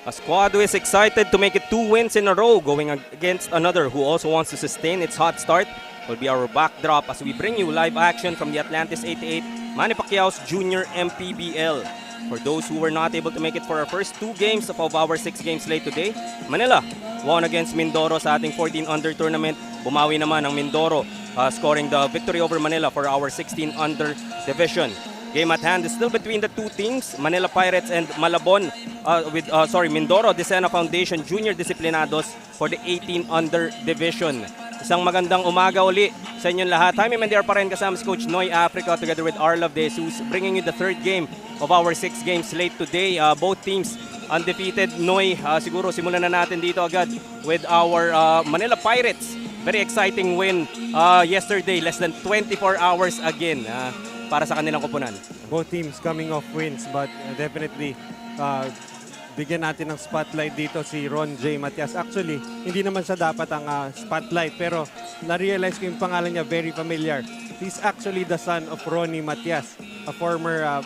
A squad who is excited to make it 2 wins in a row, going against another who also wants to sustain its hot start, will be our backdrop as we bring you live action from the Atlantis 88 Manny Pacquiao's Junior MPBL. For those who were not able to make it for our first 2 games of our 6-game slate today, Manila won against Mindoro sa ating 14-under tournament. Bumawi naman ang Mindoro, scoring the victory over Manila for our 16-under division. Game at hand is still between the 2 teams, Manila Pirates and Malabon, Mindoro Decena Foundation Junior Disciplinados for the 18-under division. Isang magandang umaga uli sa inyong lahat. Jaime Mendera pa rin kasama si Coach Noy Africa together with Arlov De Jesus, bringing you the 3rd game of our 6-game slate today. Both teams undefeated. Noy, siguro simulan na natin dito agad with our Manila Pirates. Very exciting win yesterday, less than 24 hours again. Para sa kanilang koponan. Both teams coming off wins, but definitely bigyan natin ng spotlight dito si Ron J. Matias. Actually, hindi naman siya dapat ang spotlight, pero na-realize ko yung pangalan niya, very familiar. He's actually the son of Ronnie Matias, a former a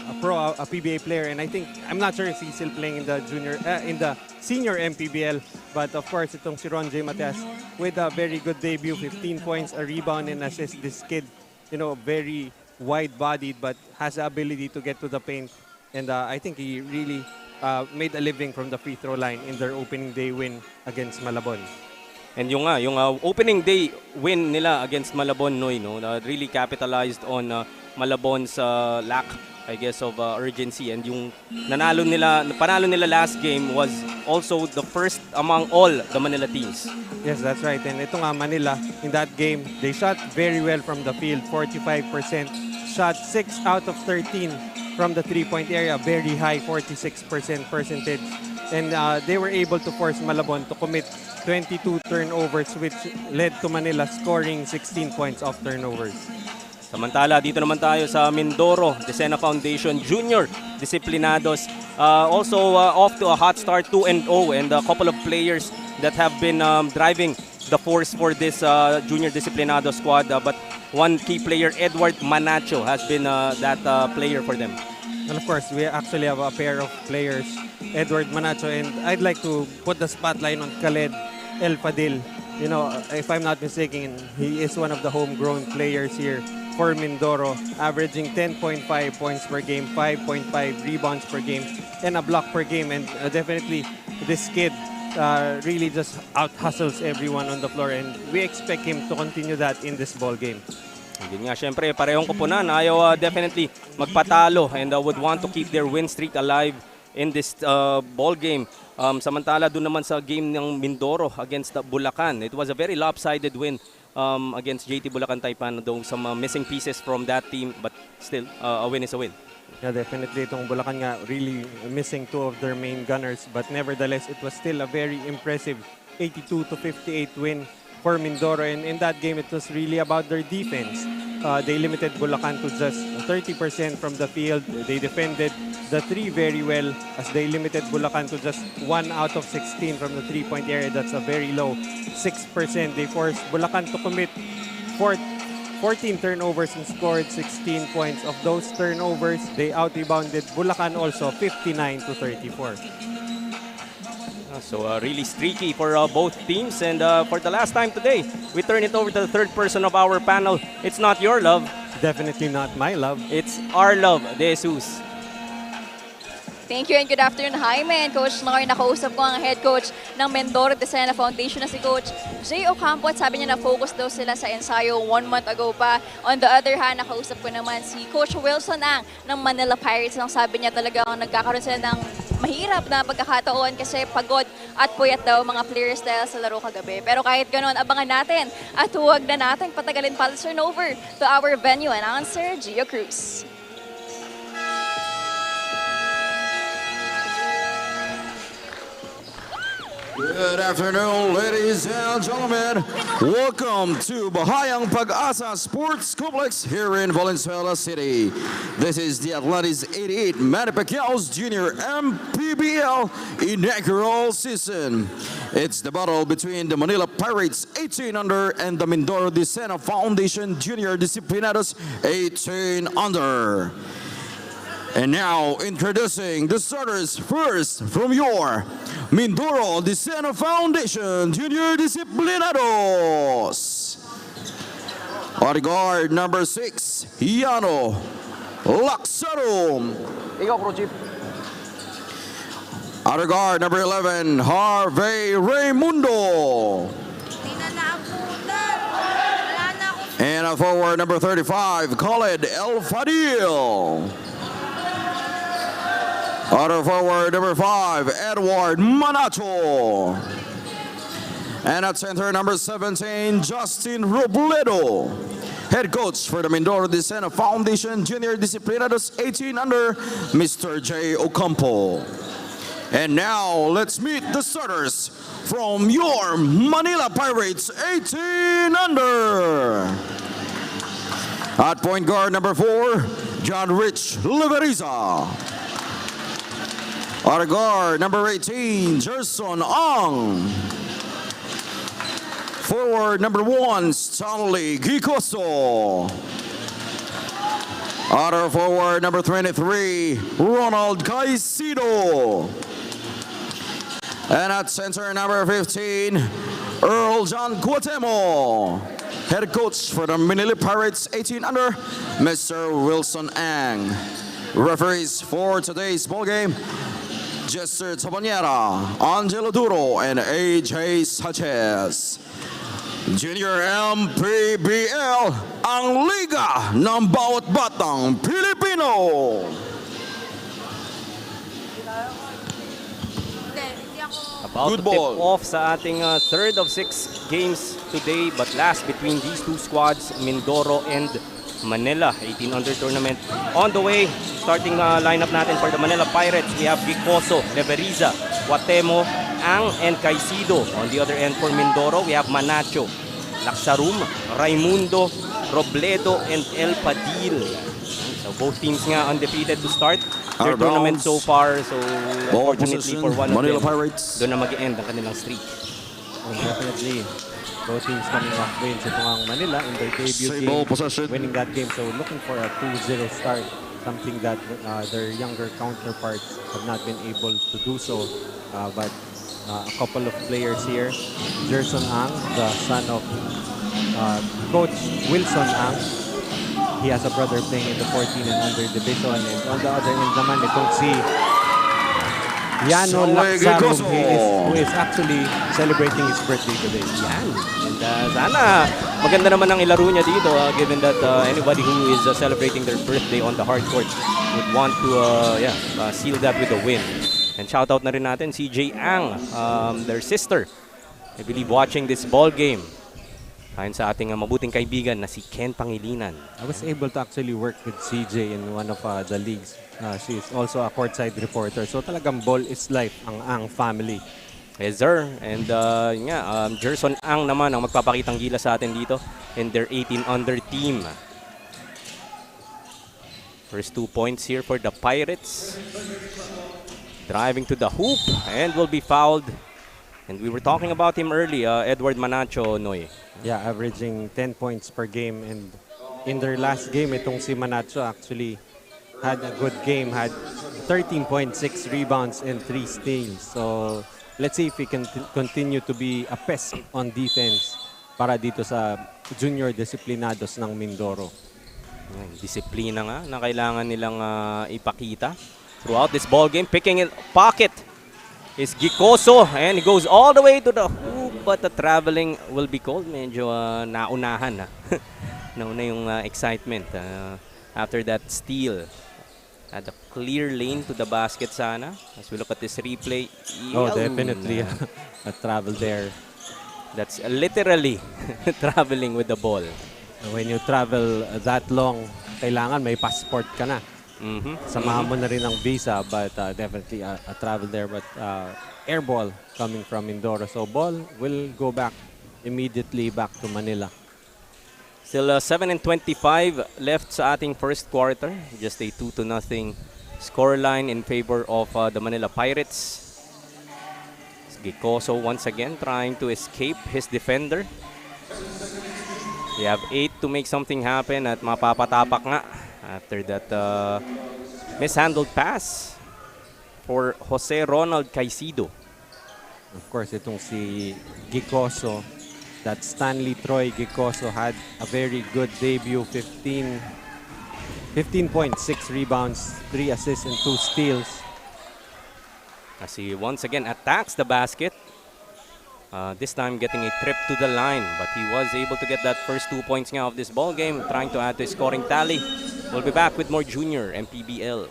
PBA player, and I think, I'm not sure if he's still playing in the senior MPBL, but of course, itong si Ron J. Matias with a very good debut, 15 points, a rebound, and assist. This kid, very wide-bodied but has the ability to get to the paint, and I think he really made a living from the free throw line in their opening day win against Malabon. And yung opening day win nila against Malabon, Noy, really capitalized on Malabon's lack, I guess, of urgency, and yung panalo nila last game was also the first among all the Manila teams. Yes, that's right. And ito nga, Manila, in that game, they shot very well from the field, 45%, shot 6 out of 13 from the 3-point area, very high, 46% percentage. And they were able to force Malabon to commit 22 turnovers, which led to Manila scoring 16 points off turnovers. Samantala, dito naman tayo sa Mindoro Decena Foundation Junior Disciplinados. Also off to a hot start, 2-0, and a couple of players that have been driving the force for this Junior Disciplinado squad. But one key player, Edward Manacho, has been that player for them. And of course, we actually have a pair of players, Edward Manacho, and I'd like to put the spotlight on Khaled El Fadil. If I'm not mistaken, he is one of the homegrown players here for Mindoro, averaging 10.5 points per game, 5.5 rebounds per game, and a block per game. And definitely, this kid really just out-hustles everyone on the floor, and we expect him to continue that in this ball game. Hindi nga, syempre, parehong koponan. Ayaw definitely magpatalo and would want to keep their win streak alive in this ball game. Samantala, doon naman sa game ng Mindoro against Bulacan, it was a very lopsided win against JT Bulacan Taipan, though some missing pieces from that team, but still, a win is a win. Yeah, definitely. Itong Bulacan nga really missing 2 of their main gunners, but nevertheless, it was still a very impressive 82-58 win for Mindoro. And in that game, it was really about their defense. They limited Bulacan to just 30% from the field. They defended the 3 very well as they limited Bulacan to just 1 out of 16 from the 3-point area. That's a very low 6%. They forced Bulacan to commit 14 turnovers and scored 16 points. Of those turnovers, they out-rebounded Bulacan also 59-34. So really streaky for both teams, and for the last time today, we turn it over to the 3rd person of our panel. It's not your love. Definitely not my love. It's our love, De Jesus. Thank you and good afternoon, Jaime and Coach Noy. Nakausap ko ang head coach ng Mindoro Decena Foundation na si Coach Jay Ocampo, at sabi niya na focus daw sila sa ensayo 1 month ago pa. On the other hand, nakausap ko naman si Coach Wilson Ang ng Manila Pirates. Nang sabi niya talagang nagkakaroon sila ng mahirap na pagkakataon kasi pagod at puyat daw mga players dahil sa laro kagabi. Pero kahit ganoon, abangan natin at huwag na natin patagalin pa. Let's turn over to our venue announcer, Gio Cruz. Good afternoon, ladies and gentlemen. Welcome to Bahayang Pag-asa Sports Complex here in Valenzuela City. This is the Atlantis 88 Manny Pacquiao's Junior MPBL Inaugural season. It's the battle between the Manila Pirates 18-under and the Mindoro Decena Foundation Junior Disciplinados 18-under. And now introducing the starters first from your Mindoro Descent Foundation Junior Disciplinados. On guard number 6, Yano Laksarum. Ikaw, Pro Chief. Outer guard number 11, Harvey Raimundo. And a forward number 35, Khaled El Fadil. Outer forward number 5, Edward Manacho. And at center number 17, Justin Robledo. Head coach for the Mindoro Descent Foundation Junior Disciplinados 18 under, Mr. J. Ocampo. And now let's meet the starters from your Manila Pirates 18 under. At point guard number 4, John Rich Leveriza. At guard number 18, Gerson Ang. Forward number 1, Stanley Gicoso. Outer forward number 23, Ronald Caicedo. And at center number 15, Earl John Cuauhtemo. Head coach for the Manila Pirates 18 under, Mr. Wilson Ang. Referees for today's ball game, Jester Tabanera, Angelo Duro, and AJ Sanchez. Junior MPBL, ang liga ng bawat batang Pilipino. About Good to tip ball. off sa ating third of 6 games today, but last between these two squads, Mindoro and Manila 18 under tournament. On the way, starting lineup natin for the Manila Pirates, we have Gicoso, Leveriza, Cuauhtemo, Ang, and Caicedo. On the other end for Mindoro, we have Manacho, Laksarum, Raimundo, Robledo, and El Padil. So both teams nga undefeated to start their Out of tournament bounds. so far. So Ball unfortunately possession, for one of Manila them, Pirates. doon na mag-end ang kanilang streak. Well, definitely, both teams coming off wins. Ito ang Manila in their debut Same ball game, possession. winning that game. So looking for a 2-0 start, something that their younger counterparts have not been able to do so. But a couple of players here, Gerson Ang, the son of Coach Wilson Ang. He has a brother playing in the 14 and under division. And on the other end naman, itong si Yano Laksarum, who is actually celebrating his birthday today. Yan. And sana maganda naman ang ilaro niya dito, given that anybody who is celebrating their birthday on the hard court would want to seal that with a win. And shout out na rin natin si Jay Ang, their sister, I believe watching this ball game. Ayon sa ating mabuting kaibigan na si Ken Pangilinan. I was able to actually work with CJ in one of the leagues. She is also a courtside reporter. So talagang ball is life ang Ang family. Yes, sir. And Gerson Ang naman ang magpapakitang gila sa atin dito in their 18 under team. First 2 points here for the Pirates. Driving to the hoop and will be fouled. And we were talking about him early, Edward Manacho, Noy. Yeah, averaging 10 points per game. And in their last game, itong si Manacho actually had a good game, had 13.6 rebounds and 3 steals. So let's see if he can continue to be a pest on defense para dito sa junior disciplinados ng Mindoro. Disiplina nga na kailangan nilang ipakita throughout this ball game. Picking in pocket is Gicoso, and he goes all the way to the hoop, but the traveling will be called. Medyo naunahan na. Nauna yung excitement after that steal. Had a clear lane to the basket sana. As we look at this replay. Oh, definitely a travel there. That's literally traveling with the ball. When you travel that long, kailangan may passport ka na. Samahan mo na rin ang visa, but definitely a travel there. But air ball coming from Mindoro. So ball will go back immediately back to Manila. Still 7:25 left sa ating first quarter. Just a 2-0 scoreline in favor of the Manila Pirates. Gicoso once again trying to escape his defender. We have 8 to make something happen at mapapatapak nga after that Mishandled pass for Jose Ronald Caicedo. Of course, itong si Gicoso, that Stanley Troy Gicoso had a very good debut. 15 points, 6 rebounds, 3 assists, and 2 steals. As he once again attacks the basket. This time getting a trip to the line, but he was able to get that first 2 points nga of this ball game, trying to add to his scoring tally. We'll be back with more junior MPBL.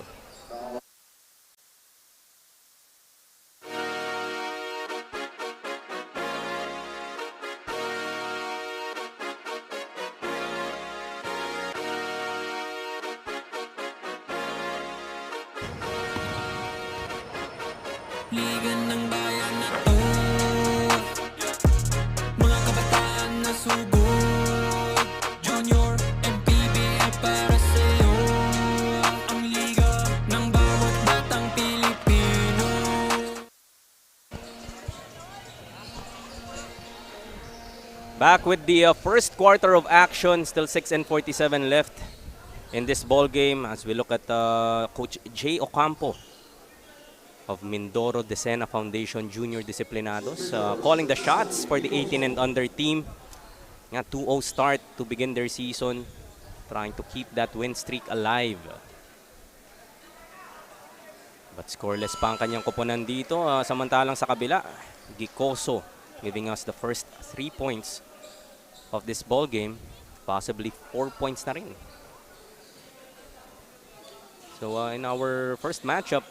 Ligan ng bayan na to, mga kabataan na sugod, Junior MPBL para sa'yo, ang liga ng bawat batang Pilipino. Back with the first quarter of action, still 6:47 left in this ball game as we look at Coach Jay Ocampo of Mindoro Decena Foundation Junior Disciplinados, calling the shots for the 18 and under team. Nga 2-0 start to begin their season, trying to keep that win streak alive. But scoreless pa ang kanyang koponan dito. Samantalang sa kabila, Gicoso giving us the first 3 points of this ball game, possibly 4 points na rin. So in our first matchup,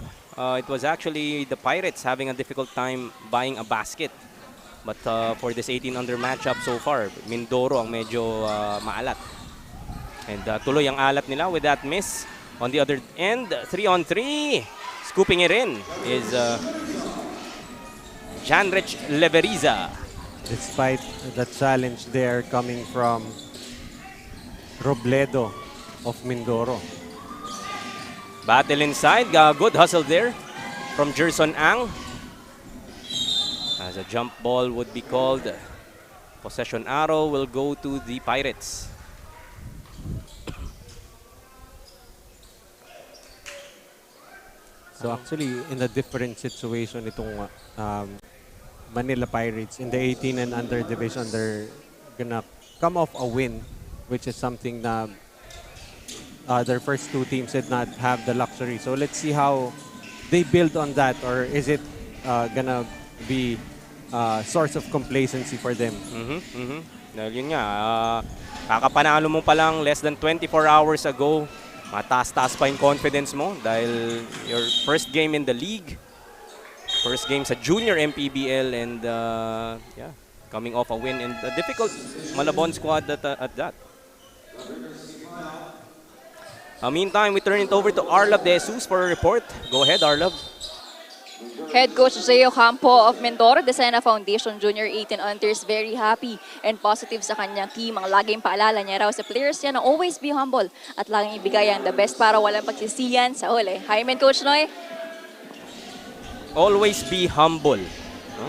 it was actually the Pirates having a difficult time buying a basket. But for this 18 under matchup so far, Mindoro ang medyo maalat. And tuloy ang alat nila with that miss. On the other end, 3-on-3. Scooping it in is Janrich Leveriza. Despite the challenge there coming from Robledo of Mindoro. Battle inside, good hustle there from Jerson Ang. As a jump ball would be called, possession arrow will go to the Pirates. So actually, in a different situation, itong Manila Pirates in the 18 and under division, they're gonna come off a win, which is something na their first 2 teams did not have the luxury. So let's see how they build on that, or is it gonna be a source of complacency for them? Dahil yun nga, kakapanalo mo pa lang less than 24 hours ago, mataas-taas pa yung confidence mo dahil your first game in the league, first game sa junior MPBL, and yeah, coming off a win and a difficult Malabon squad at that. Meantime, we turn it over to Arlov De Jesus for a report. Go ahead, Arlov. Head Coach Jay Ocampo of Mindoro Decena Foundation Junior 18 Unders very happy and positive sa kanyang team. Ang laging paalala niya raw sa players niya na always be humble at laging ibigay ang the best para walang pagsisiyan sa huli. Hi, men, Coach Noy. Always be humble. No?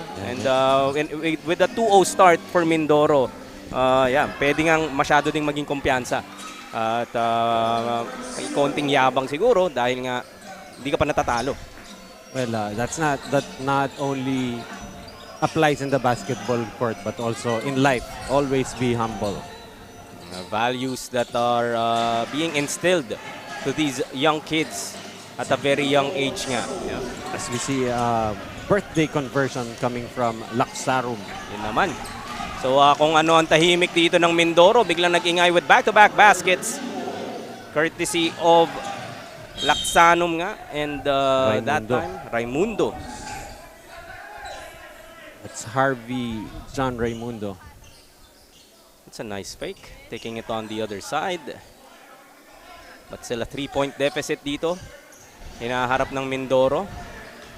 And with the 2-0 start for Mindoro, yeah, pwede nga masyado ding maging kumpiyansa. At may konting yabang siguro dahil nga hindi ka pa natatalo. Well, that not only applies in the basketball court but also in life. Always be humble. Values that are being instilled to these young kids at a very young age nga. Yeah. As we see birthday conversion coming from Laksarum. Yun naman. So kung ano ang tahimik dito ng Mindoro, biglang nag-ingay with back-to-back baskets. Courtesy of Laksanum nga and that time, Raimundo. That's Harvey John Raimundo. It's a nice fake. Taking it on the other side. But still a 3-point deficit dito. Hinaharap ng Mindoro.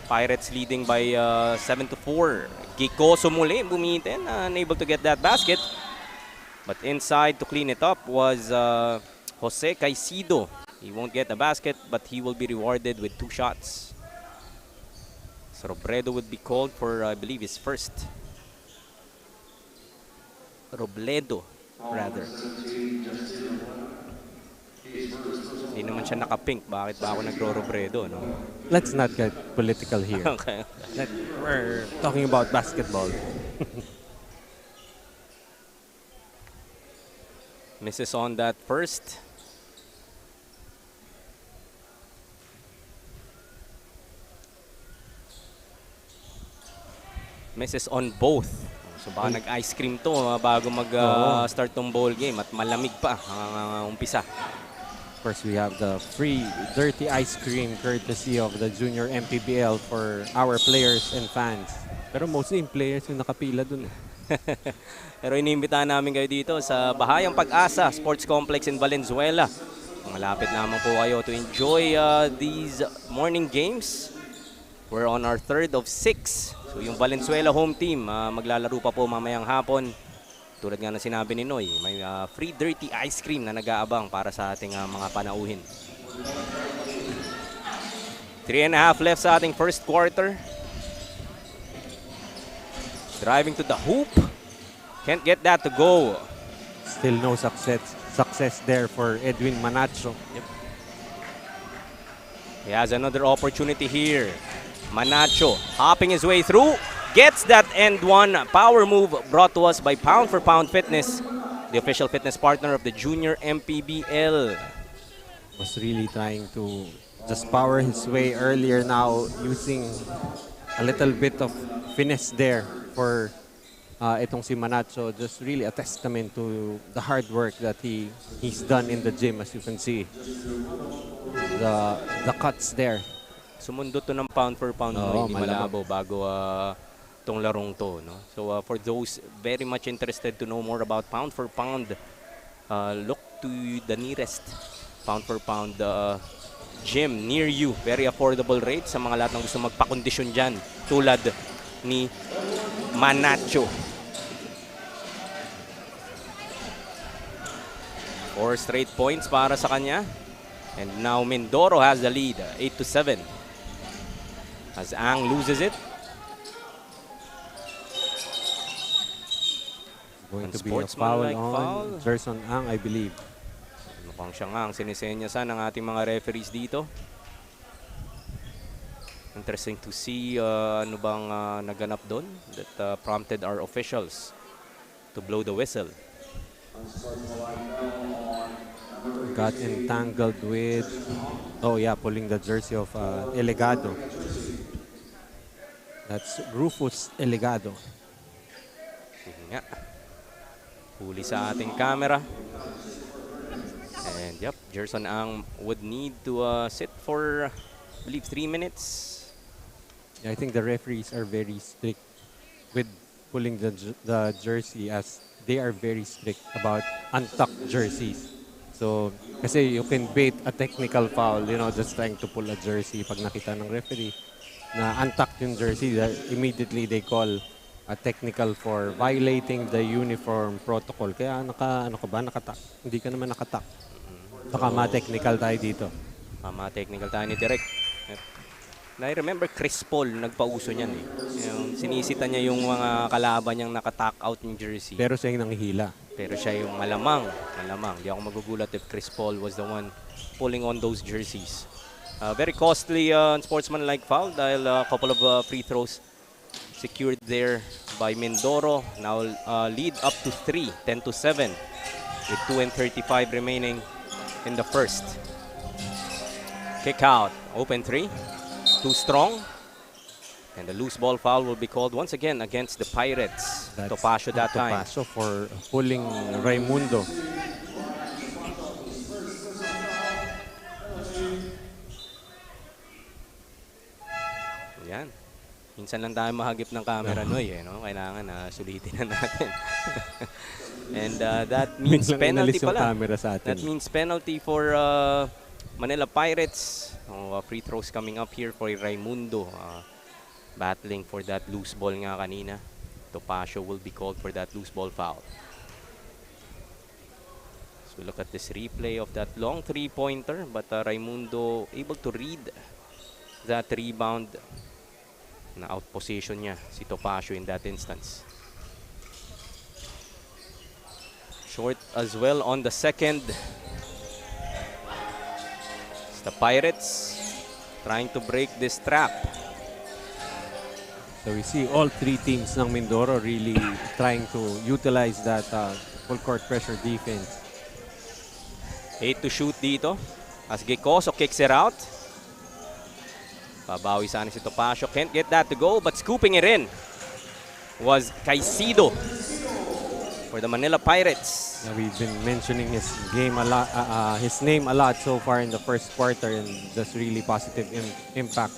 Pirates leading by 7-4. Gicoso muli bumitin, unable to get that basket. But inside to clean it up was Jose Caicedo. He won't get the basket, but he will be rewarded with 2 shots. So Robledo would be called for, I believe, his first. Robledo, rather. Hindi naman siya naka-pink. Bakit ba ako nagro-robredo, no? Let's not get political here. Okay. We're talking about basketball. Misses on that first. Misses on both. So baka nag-ice cream to bago mag-start tong ball game at malamig pa ang umpisa. Of course, we have the free dirty ice cream courtesy of the Junior MPBL for our players and fans. Pero mostly yung players yung nakapila dun. Pero iniimbitahan namin kayo dito sa Bahayang Pag-asa Sports Complex in Valenzuela. Malapit naman po kayo to enjoy these morning games. We're on our third of 6. So yung Valenzuela home team maglalaro pa po mamayang hapon. Tulad nga na sinabi ni Noy, may free dirty ice cream na nag-aabang para sa ating mga panauhin. 3.5 left sa ating first quarter. Driving to the hoop. Can't get that to go. Still no success there for Edwin Manacho. Yep. He has another opportunity here. Manacho hopping his way through. Gets that end one. Power move brought to us by Pound for Pound Fitness, the official fitness partner of the Junior MPBL. Was really trying to just power his way earlier, now using a little bit of finesse there for itong si Manacho. Just really a testament to the hard work that he's done in the gym, as you can see. The cuts there. Sumundo to ng pound for pound, hindi malabo bago itong larong to. No? So for those very much interested to know more about pound for pound, look to the nearest pound for pound gym near you. Very affordable rate sa mga lahat ng gusto magpakondisyon dyan, tulad ni Manacho. 4 straight points para sa kanya. And now Mindoro has the lead, 8-7. As Ang loses it. Going to be a foul on Gerson Ang, I believe. Mukhang siya nga ang sinisenyasan ng ating mga referees dito. Interesting to see ano bang naganap doon that prompted our officials to blow the whistle. Got entangled with, pulling the jersey of Elegado. That's Rufus Elegado. Sige nga. Huli sa ating camera. And yep, Gerson Ang would need to sit for, I believe, 3 minutes. Yeah, I think the referees are very strict with pulling the jersey, as they are very strict about untucked jerseys. So, kasi you can bait a technical foul, just trying to pull a jersey. Pag nakita ng referee na untucked yung jersey, immediately they call a technical for violating the uniform protocol. Kaya hindi ka naman nakatuck. Baka ma-technical tayo dito. Ma-technical tayo ni Direk. Yep. I remember Chris Paul, nagpauso niyan eh. Yung sinisita niya yung mga kalaban niyang naka-tuck out yung jersey. Pero siya yung nanghihila. Pero siya yung malamang. Di ako magugulat if Chris Paul was the one pulling on those jerseys. Very costly sportsman-like foul dahil a couple of free throws secured there by Mindoro. Now lead up to 3, 10-7 with 2:35 remaining in the first. Kick out, open 3, too strong. And the loose ball foul will be called once again against the Pirates. That's Topacio that time. Topacio for pulling Raimundo. Yan. Minsan lang tayo mahagip ng camera, Noy. No? Kailangan sulitin na natin. And that means penalty pala. That means penalty for Manila Pirates. Free throws coming up here for Raimundo. Battling for that loose ball nga kanina. Topacio will be called for that loose ball foul. So we look at this replay of that long three-pointer, but Raimundo able to read that rebound. Na out position niya si Topacio in that instance. Short as well on the second. The Pirates trying to break this trap. So we see all three teams ng Mindoro really trying to utilize that full court pressure defense. 8 to shoot dito. As Gicoso kicks it out. Babawi sana si Topacio. Can't get that to go, but scooping it in was Caicedo for the Manila Pirates. We've been mentioning his game a lot, his name a lot so far in the first quarter, and that's really positive impact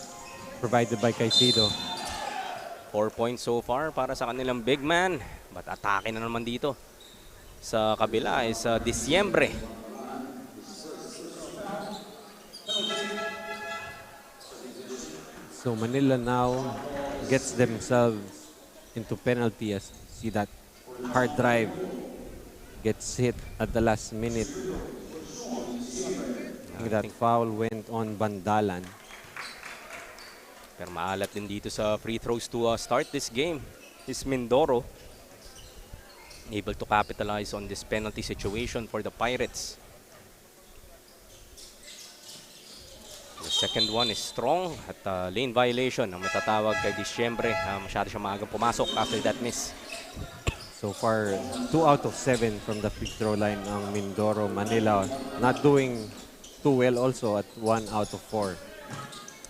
provided by Caicedo. 4 points so far para sa kanilang big man. But atake na naman dito. Sa kabila is Disyembre. So Manila now gets themselves into penalty as see that hard drive gets hit at the last minute. I think that foul went on Bandalan. Pero maalat din dito sa free throws to start this game. Is Mindoro able to capitalize on this penalty situation for the Pirates. The second one is strong at lane violation ang matatawag kay Disyembre. Masyado siya maagang pumasok after that miss. So far, 2 out of 7 from the free throw line ang Mindoro. Manila not doing too well also at 1 out of 4.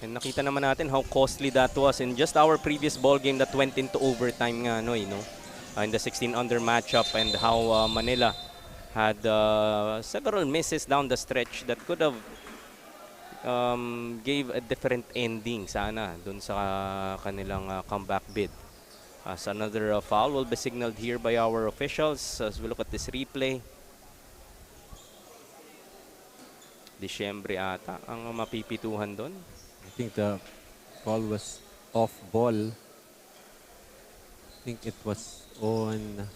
And nakita naman natin how costly that was in just our previous ball game that went into overtime nga, no, in the 16-under matchup, and how Manila had several misses down the stretch that could have gave a different ending sana dun sa kanilang comeback bid. As another foul will be signaled here by our officials as we look at this replay. Disyembre ata ang mapipituhan dun. I think the ball was off ball. I think it was on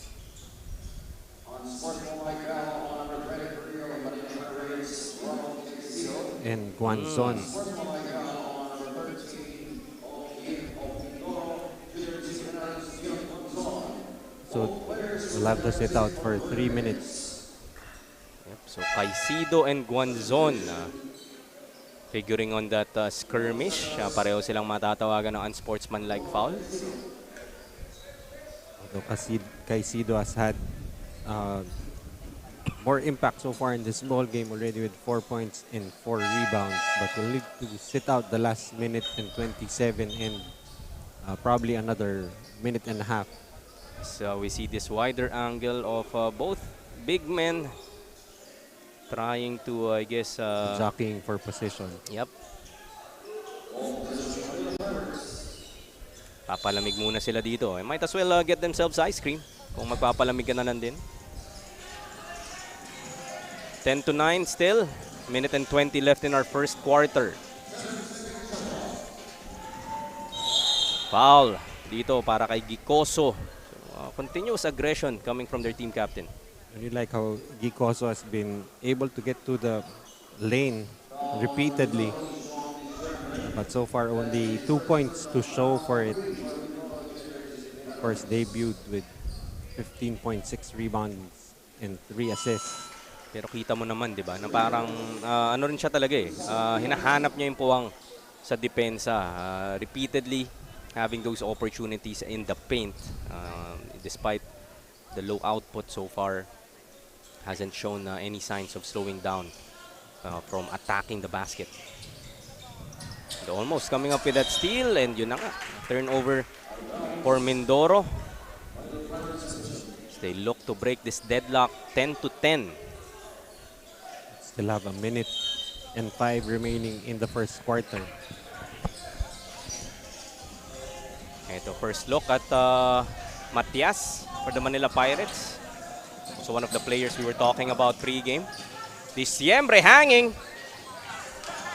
and Guanzon. So we'll have to sit out for 3 minutes. Yep, so Caicedo and Guanzon figuring on that skirmish. Pareho silang matatawagan ng unsportsmanlike foul. Although Caicedo has had more impact so far in this ball game already with 4 points and 4 rebounds, but we'll need to sit out the last minute and 27 and probably another minute and a half. So we see this wider angle of both big men trying to, I guess, jockeying for position. Yep. Papalamig muna sila dito. Might as well get themselves ice cream kung magpapalamig ka na lang din. 10-9 still. Minute and 20 left in our first quarter. Foul dito para kay Gicoso. Continuous aggression coming from their team captain. I really like how Gicoso has been able to get to the lane repeatedly, but so far only 2 points to show for it. Of course, debuted with 15.6 rebounds and 3 assists. Pero kita mo naman, di ba, na parang ano rin siya talaga eh. Hinahanap niya yung puwang sa depensa. Repeatedly having those opportunities in the paint. Despite the low output so far, hasn't shown any signs of slowing down from attacking the basket. And almost coming up with that steal, and yun na nga, turnover for Mindoro. They look to break this deadlock 10-10. Still have a minute and 5 remaining in the first quarter. Ito, first look at Matias for the Manila Pirates. So one of the players we were talking about pre-game. Disyembre hanging.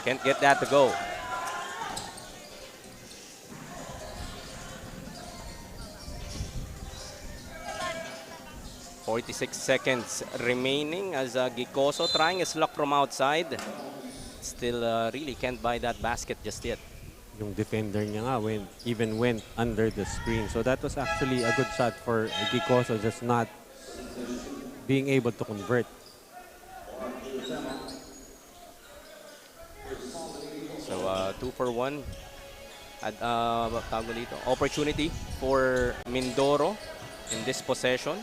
Can't get that to go. .46 seconds remaining as Gicoso trying his luck from outside. Still really can't buy that basket just yet. Yung defender niya nga even went under the screen. So that was actually a good shot for Gicoso, just not being able to convert. 2-for-1 at tawag mo dito, opportunity for Mindoro in this possession.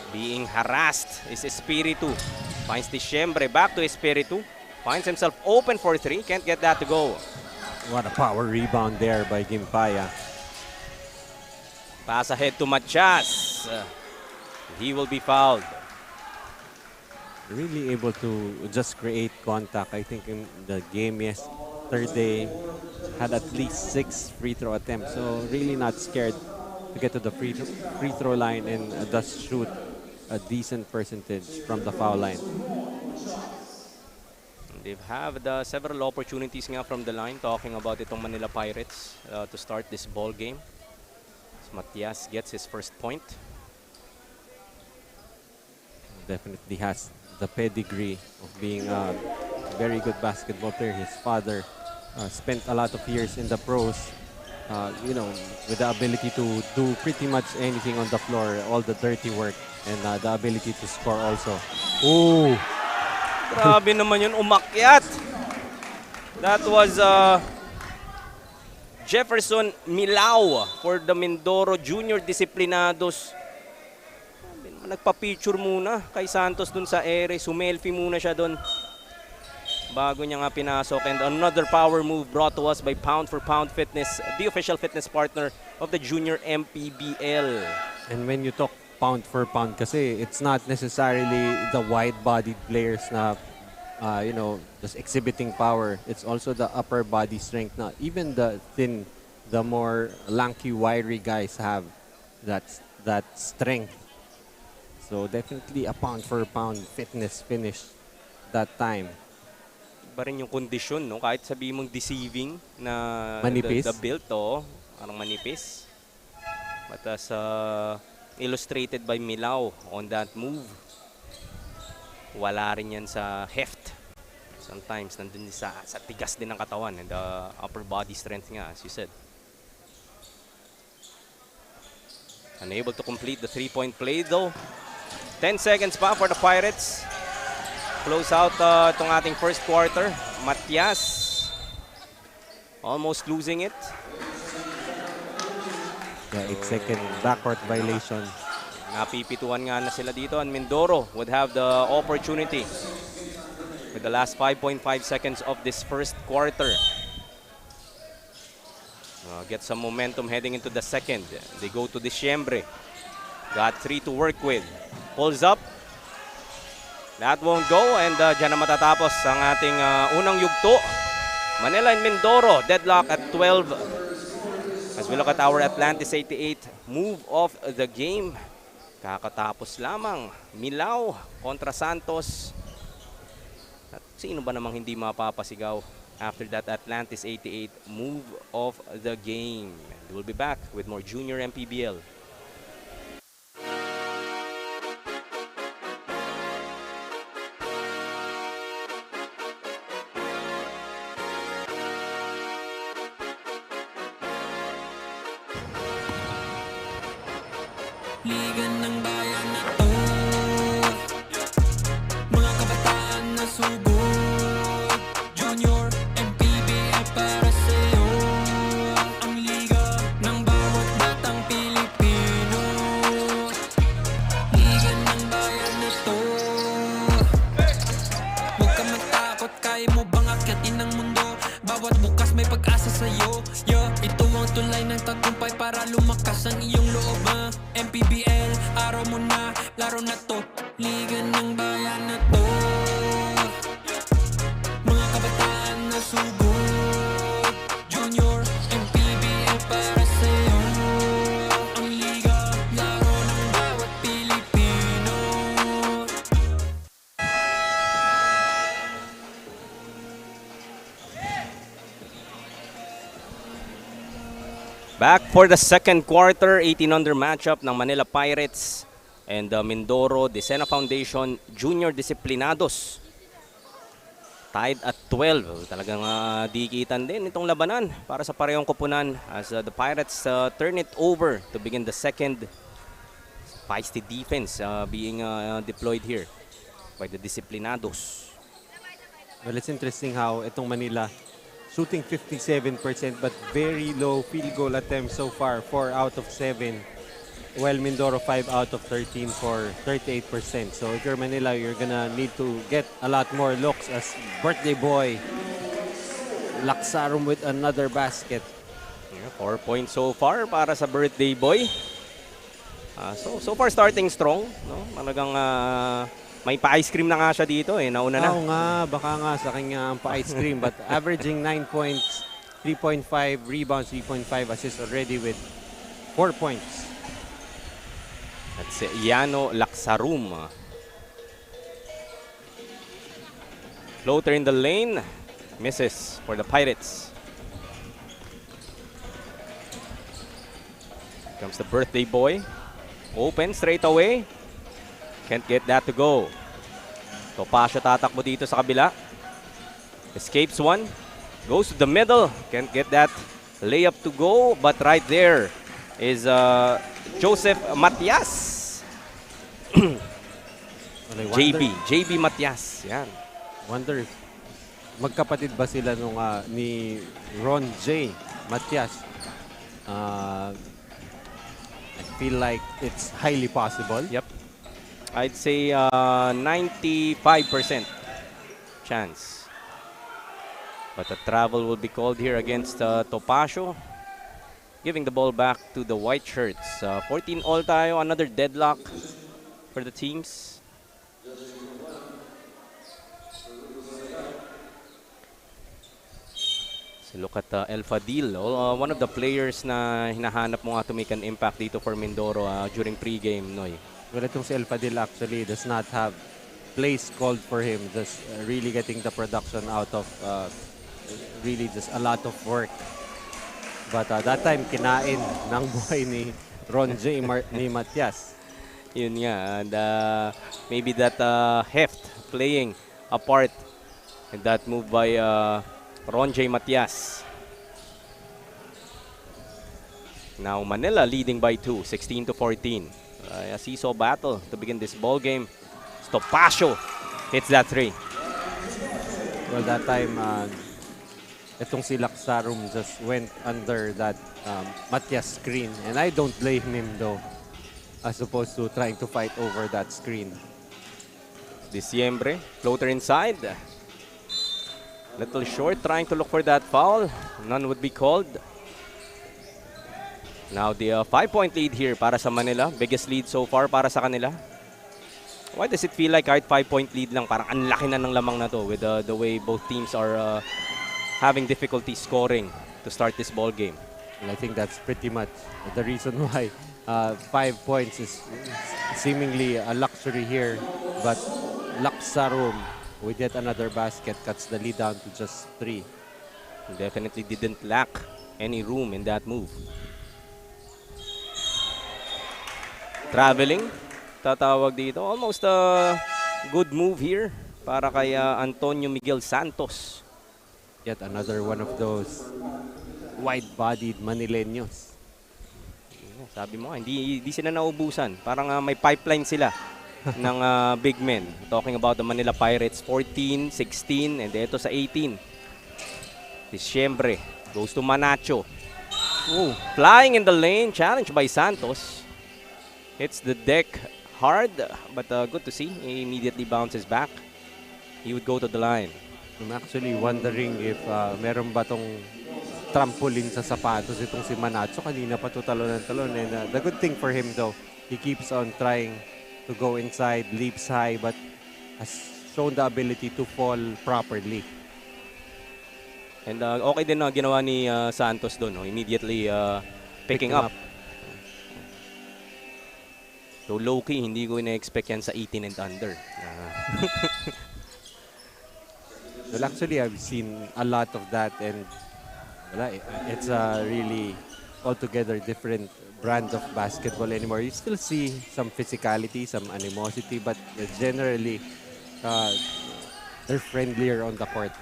Being harassed is Espiritu. Finds Diciembre, back to Espiritu. Finds himself open for 3, can't get that to go. What a power rebound there by Gimpaya. Pass ahead to Matias. He will be fouled. Really able to just create contact. I think in the game yesterday had at least 6 free throw attempts. So really not scared to get to the free throw line and thus shoot a decent percentage from the foul line. They've had several opportunities nga from the line, talking about itong Manila Pirates to start this ball game. As Matias gets his first point. Definitely has the pedigree of being a very good basketball player. His father spent a lot of years in the pros, you know, with the ability to do pretty much anything on the floor, all the dirty work, and the ability to score also. Ooh! Grabe naman yun, umakyat. That was Jefferson Milao for the Mindoro Junior Disciplinados. Nagpa-picture muna kay Santos dun sa ere. Sumelfie muna siya dun bago niya nga pinasok. And another power move brought to us by Pound for Pound Fitness, the official fitness partner of the Junior MPBL. And when you talk pound for pound kasi, it's not necessarily the wide-bodied players na, you know, just exhibiting power. It's also the upper body strength na even the thin, the more lanky, wiry guys have that strength. So definitely a pound for pound fitness finish that time. Iba rin yung kondisyon, no? Kahit sabihin mong deceiving na Manipis? the build, oh, parang manipis. But as illustrated by Milao on that move, wala rin yan sa heft. Sometimes nandun sa tigas din ng katawan and the upper body strength nga, as you said. Unable to complete the 3-point play though. 10 seconds pa for the Pirates. Close out itong ating first quarter. Matias almost losing it. Yeah, 8-second backcourt violation. Napipituan nga na sila dito, and Mindoro would have the opportunity with the last 5.5 seconds of this first quarter. Get some momentum heading into the second. They go to Diciembre. Got 3 to work with. Pulls up. That won't go, and dyan na matatapos ang ating unang yugto. Manila and Mindoro deadlock at 12. As we look at our Atlantis 88 move of the game. Kakatapos lamang. Milao kontra Santos. At sino ba namang hindi mapapasigaw after that Atlantis 88 move of the game? And we'll be back with more Junior MPBL. Liga ng bayan na to, mga kabataan na sugod. Junior MPBL para sa'yo, ang liga ng bawat batang Pilipino. Liga ng bayan na to, huwag ka matakot, kaya mo bang akyatin ang mundo? Bawat bukas may pag-asa sa'yo. Ito ang tulay ng tagumpay para lumakas ang iyong loob. MPBL, araw mo na, laro na to. Liga ng bayan na to, mga kabataan na sugod. Junior MPBL para sa'yo, ang liga, laro ng bawat Pilipino. Back for the second quarter, 18-under matchup ng Manila Pirates and Mindoro Decena Foundation Junior Disciplinados. Tied at 12. Talagang dikitan din itong labanan para sa parehong koponan as the Pirates turn it over to begin the second. Feisty defense being deployed here by the Disciplinados. Well, it's interesting how itong Manila shooting 57% but very low field goal attempts so far, 4 out of 7. While Mindoro 5 out of 13 for 38%. So if you're Manila, you're gonna need to get a lot more looks as birthday boy Laksarum with another basket. Yeah, 4 points so far para sa birthday boy. So far starting strong, no? Talagang may pa-ice cream na nga siya dito eh, nauna na. Oo nga, baka nga sa kanya ang pa-ice cream but averaging 9 points, 3.5 rebounds, 3.5 assists already with 4 points. That's si Iano Laksarum. Floater in the lane. Misses for the Pirates. Comes the birthday boy. Open straight away. Can't get that to go. Topacio tatakbo dito sa kabila. Escapes one. Goes to the middle. Can't get that layup to go. But right there is Joseph Matias. JB Matias. Yan. Wonder if magkapatid ba sila nung ni Ron J. Matias? I feel like it's highly possible. Yep. I'd say 95% chance. But the travel will be called here against Topacio. Giving the ball back to the white shirts. 14 all tayo. Another deadlock for the teams. So look at El Fadil, one of the players na hinahanap mo nga to make an impact dito for Mindoro during pregame, Noy. Well, itong si El Fadil actually does not have plays called for him. Just really getting the production out of really just a lot of work. But that time, kinain ng buhay ni Ron J. ni Matias. Yun nga, and maybe that heft playing a part in that move by Ron J. Matias. Now Manila leading by 2, 16-14. A seesaw battle to begin this ball game. Topacio hits that 3. Well, that time, itong si Laksarum just went under that Matias screen. And I don't blame him though, as opposed to trying to fight over that screen. Diciembre, floater inside. Little short, trying to look for that foul. None would be called. Now the 5-point lead here para sa Manila. Biggest lead so far para sa kanila. Why does it feel like kahit 5-point lead lang, parang ang laki na ng lamang na to with the way both teams are having difficulty scoring to start this ball game? And I think that's pretty much the reason why 5 points is seemingly a luxury here. But Laksarum with yet another basket cuts the lead down to just 3. Definitely didn't lack any room in that move. Traveling, tatawag dito. Almost a good move here para kay Antonio Miguel Santos. Yet another one of those wide-bodied Manileños. Sabi mo, hindi sila naubusan. Parang may pipeline sila ng big men. Talking about the Manila Pirates, 14, 16, and ito sa 18. Diciembre goes to Manacho. Ooh, flying in the lane, challenged by Santos. Hits the deck hard, but good to see. He immediately bounces back. He would go to the line. I'm actually wondering if meron ba tong trampoline sa sapatos itong si Manacho. Kanina pa to talon ng talon. And the good thing for him though, he keeps on trying to go inside, leaps high, but has shown the ability to fall properly. And okay din na ginawa ni Santos doon, no? Immediately picking up. So low-key, hindi ko ina-expect yan sa 18 and under. Well, actually, I've seen a lot of that, and it's a really altogether different brand of basketball anymore. You still see some physicality, some animosity, but generally, they're friendlier on the court.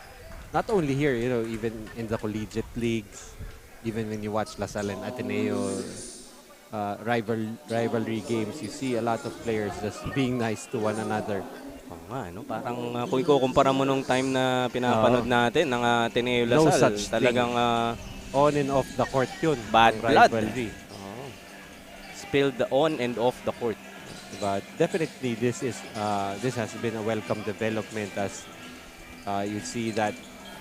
Not only here, you know, even in the collegiate leagues, even when you watch La Salle and Ateneo rivalry games, you see a lot of players just being nice to one another. Oo nga, no? Parang kung ikukumpara mo nung time na pinapanood natin ng Ateneo No Lasal, such talagang On and off the court yun. bad yung blood. rivalry. Oo. Spilled on and off the court. But definitely this has been a welcome development as you see that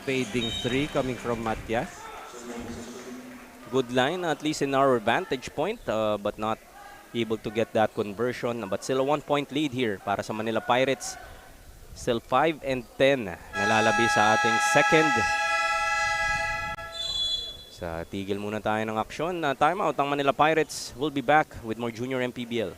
fading three coming from Matias. Good line, at least in our vantage point, but not able to get that conversion. But still a 1-point lead here para sa Manila Pirates. Still 5 and 10 nalalabi sa ating second. Sa tigil muna tayo ng aksyon. Timeout ang Manila Pirates. Will be back with more Junior MPBL.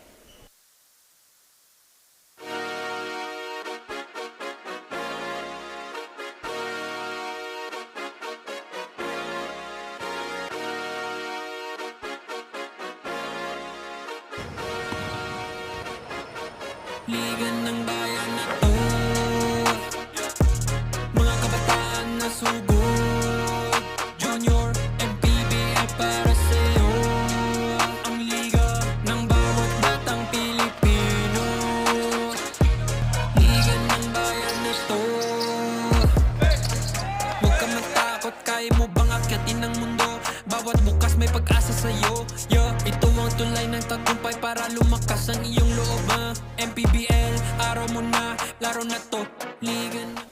Liga ng bayan na to, mga kabataan na sugod, Junior MPBL para sa'yo. Ang liga ng bawat batang Pilipino. Liga ng bayan na to, huwag ka matakot, kaya mo bang akyatin ang mundo? Bawat bukas may pag-asa sa'yo. Ito ang tulay ng tagumpay para lumakas ang iyong loob. MPBL, araw mo na, laro na to, liga na.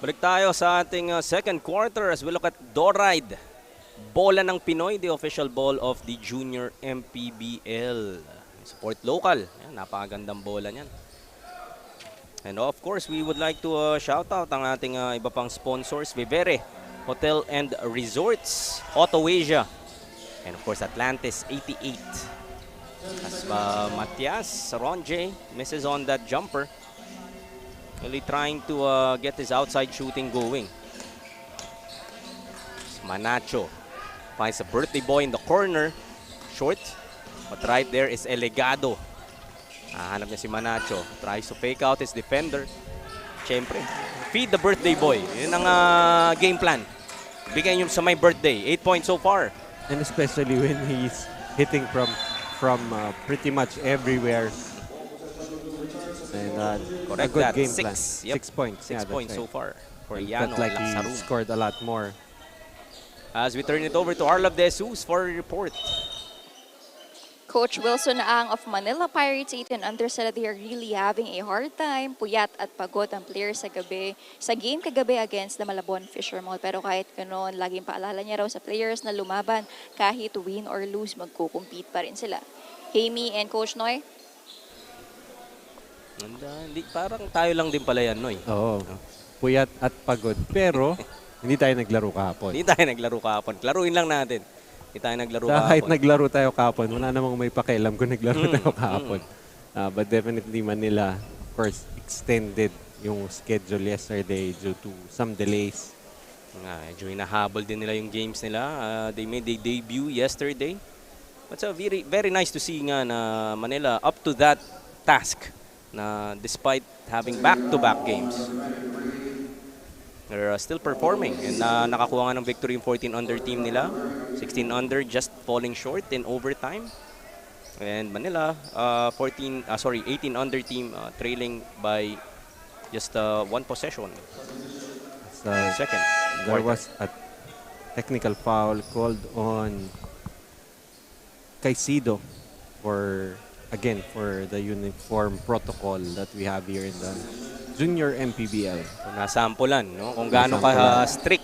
Balik tayo sa ating second quarter as we look at Doride. Bola ng Pinoy, the official ball of the Junior MPBL. Support local. Yan, napakagandang bola niyan. And of course, we would like to shout out ang ating iba pang sponsors. Vivere Hotel and Resorts, Auto Asia, and of course Atlantis 88. As Matias, Ron J misses on that jumper. Really trying to get his outside shooting going. Manacho finds a birthday boy in the corner. Short. But right there is Elegado. Hanap niya si Manacho. Tries to fake out his defender. Siyempre, feed the birthday boy. Yun ang game plan. Bigay niyo sa my birthday. 8 points so far. And especially when he's hitting from pretty much everywhere. And Correct a good that. game 6. plan. Yep. 6 points. 6 Yeah, that's points so right. far for It Yano felt like he Laksarum. scored a lot more. As we turn it over to Arlov De Jesus for a report. Coach Wilson Ang of Manila Pirates 18 under said they are really having a hard time. Puyat at pagod ang players sa game kagabi against the Malabon Fishermen. Pero kahit ganoon, laging paalala niya raw sa players na lumaban kahit win or lose, magkukumpete pa rin sila. Jamie and Coach Noy? And, parang tayo lang din pala yan, Noy. Oo. Puyat at pagod. Pero hindi tayo naglaro kahapon. Hindi tayo naglaro kahapon. Laruin lang natin. Hindi tayo naglaro Kahit kahapon. naglaro tayo kahapon, wala namang may pakialam kung naglaro tayo kahapon. But definitely Manila, of course, extended yung schedule yesterday due to some delays. Medyo hinahabol din nila yung games nila. They made their debut yesterday. But so very, very nice to see nga na Manila up to that task na despite having back-to-back games. They're still performing and nakakuha nga ng victory yung 14 under team nila. 16 under just falling short in overtime. And Manila 18 under team trailing by just one possession. So, Second there quarter. was a technical foul called on Caicedo for the uniform protocol that we have here in the Junior MPBL. So, nasampulan, no? Kung gaano ka strict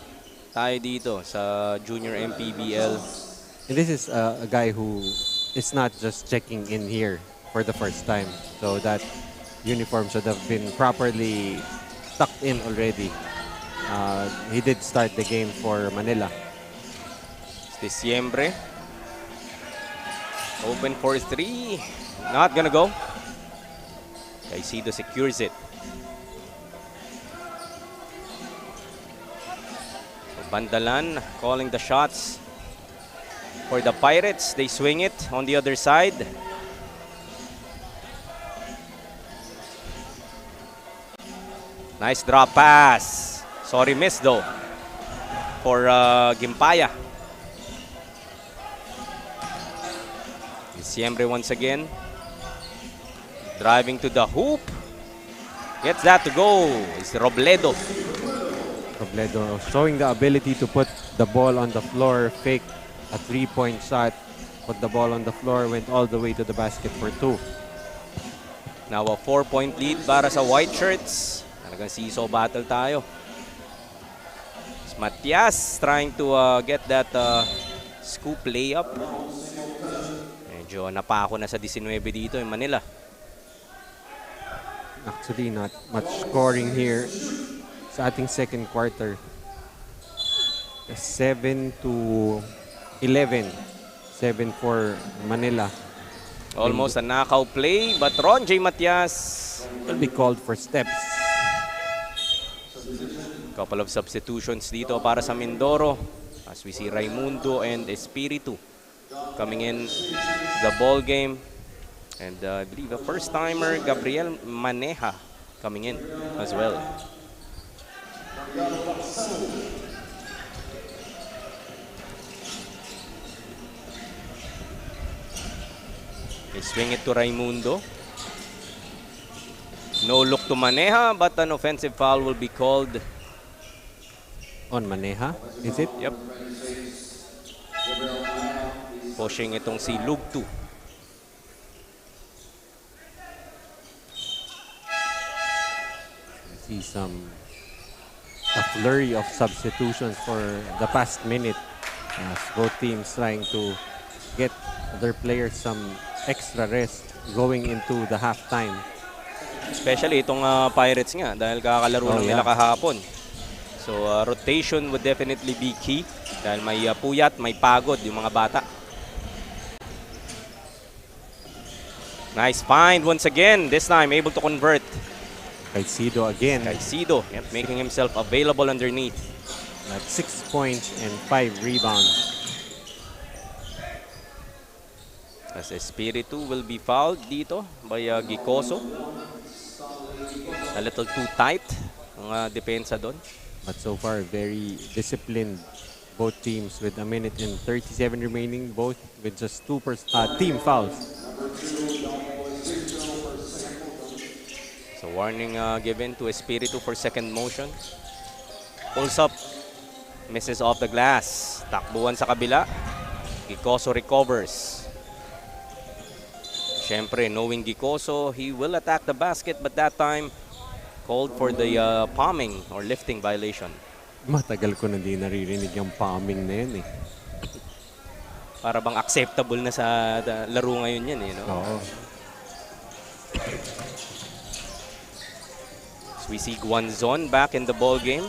tayo dito sa Junior MPBL. And this is a guy who is not just checking in here for the first time. So that uniform should have been properly tucked in already. He did start the game for Manila. Diciembre. Open for 3. Not gonna go. Caicedo secures it. Bandalan calling the shots for the Pirates. They swing it on the other side. Nice drop pass. Sorry, miss though for Gimpaya. Diciembre once again. Driving to the hoop. Gets that to go. It's Robledo. Robledo showing the ability to put the ball on the floor, fake a three-point shot, put the ball on the floor, went all the way to the basket for 2. Now a 4-point lead para sa White Shirts. Talagang seesaw battle tayo. It's Matias trying to get that scoop layup. Medyo napako na sa 19 dito in Manila. Actually, not much scoring here sa ating second quarter. 7-11. 7 for Manila. Almost a knockout play, but Ron J. Matias Will be called for steps. couple of substitutions dito para sa Mindoro as we see Raimundo and Espiritu coming in the ball game. And I believe a first-timer, Gabriel Maneja, coming in as well. They swing it to Raimundo. No look to Maneja, but an offensive foul will be called. On Maneja, is it? Yep. Pushing itong si Lugtu. See a flurry of substitutions for the past minute as both teams trying to get their players some extra rest going into the halftime. Especially itong Pirates nga dahil kakalaro nila kahapon. So rotation would definitely be key dahil may puyat, may pagod yung mga bata. Nice find once again. This time able to convert. Caicedo again. Caicedo, yep, making himself available underneath. At 6 points and 5 rebounds. As Espiritu will be fouled dito by Gicoso. A little too tight ang depensa doon. But so far, very disciplined. Both teams with a minute and 37 remaining, both with just 2 team fouls. So warning given to Espiritu for second motion. Pulls up, misses off the glass. Takbuhan sa kabila. Gicoso recovers. Siyempre, knowing Gicoso, he will attack the basket, but that time called for the palming or lifting violation. Matagal ko na di naririnig yung palming na yun eh. Para bang acceptable na sa laro ngayon yan eh, no? Oo. So we see Guanzon back in the ball game.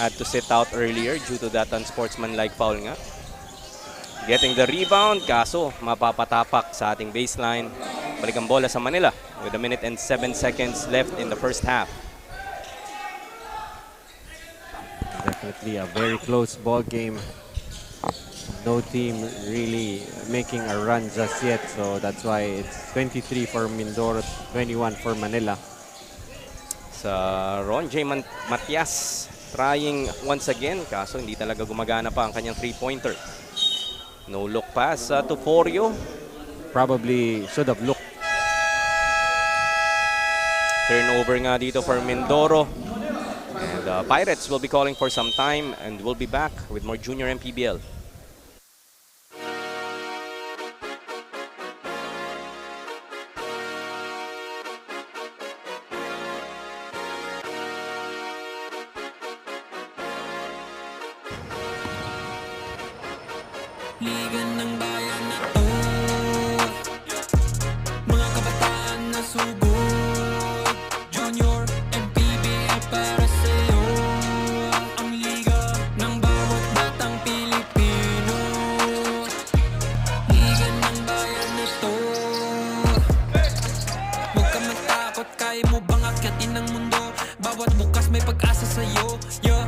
Had to sit out earlier due to that unsportsmanlike foul nga. Getting the rebound, kaso mapapatapak sa ating baseline. Balik ang bola sa Manila with a minute and 7 seconds left in the first half. Definitely a very close ball game. No team really making a run just yet, so that's why it's 23 for Mindoro, 21 for Manila. Sa Ron J. Matias trying once again, kaso hindi talaga gumagana pa ang kanyang three-pointer. No look pass to Forio. Probably should have looked. Turnover nga dito for Mindoro. And Pirates will be calling for some time and we'll be back with more junior MPBL. Liga ng bayan na to, mga kabataan na sugod, Junior MPBL para sa'yo. Ang liga ng bawat batang Pilipino. Liga ng bayan na to, huwag ka matakot, kaya mo bang akyatin ang mundo? Bawat bukas may pag-asa sa'yo.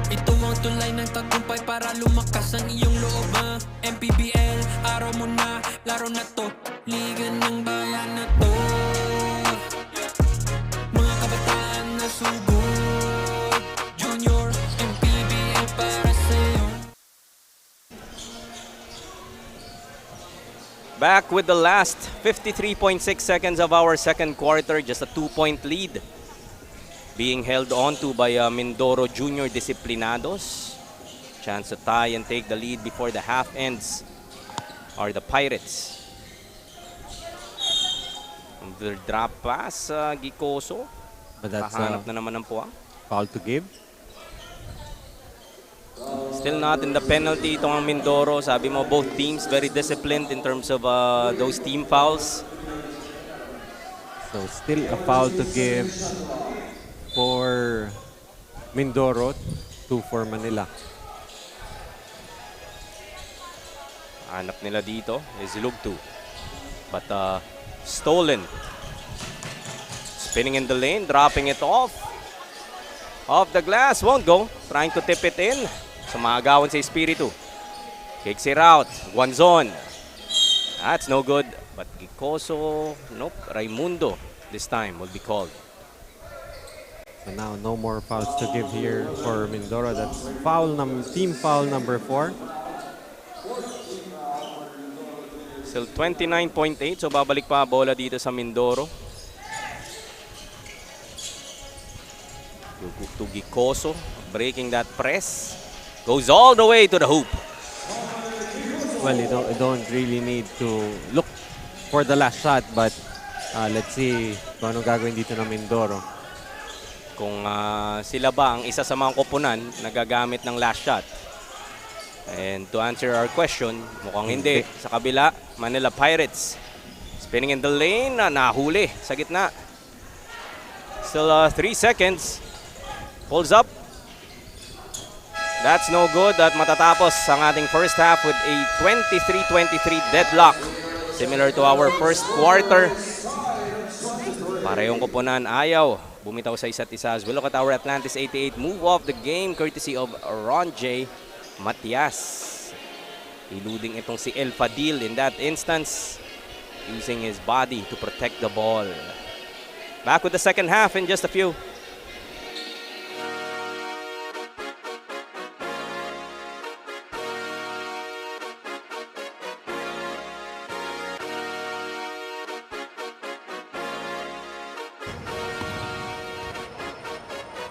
Ito ang tulay ng tagumpay para lumakas ang iyong loob. MPBL, araw mo na, laro na to. Liga ng bayan na to, mga kabataan na sugod, Junior MPBL para sa'yo. Back with the last 53.6 seconds of our second quarter. Just a 2-point lead being held on to by Mindoro Junior Disciplinados. Chance to tie and take the lead before the half ends are the Pirates. The drop pass, Gicoso. But that's Kahanap na naman ng puwang. foul to give. Still not in the penalty itong ang Mindoro. Sabi mo, both teams very disciplined in terms of those team fouls. So still a foul to give for Mindoro, 2 for Manila. Hanap nila dito is Lugtu. But stolen. Spinning in the lane, dropping it off. Off the glass, won't go. Trying to tip it in. Sumagawan si Espiritu. Kicks it out. Guanzon. That's no good. But Gicoso, nope. Raimundo this time will be called. So now no more fouls to give here for Mindoro. That's team foul number 4. Still 29.8. So babalik pa bola dito sa Mindoro. To Gicoso. Breaking that press. Goes all the way to the hoop. Well, you don't really need to look for the last shot, but let's see kung anong gagawin dito ng Mindoro. Kung sila ba ang isa sa mga koponan na gagamit ng last shot. And to answer our question, mukhang hindi. Sa kabila, Manila Pirates. Spinning in the lane, nahuli sa gitna. Still 3 seconds. Pulls up. That's no good at matatapos ang ating first half with a 23-23 deadlock. Similar to our first quarter. Parehong koponan ayaw bumitaw sa isa't isa. As we look at our Atlantis 88 move off the game courtesy of Ron J. Matias. Eluding itong si El Fadil in that instance. Using his body to protect the ball. Back with the second half in just a few.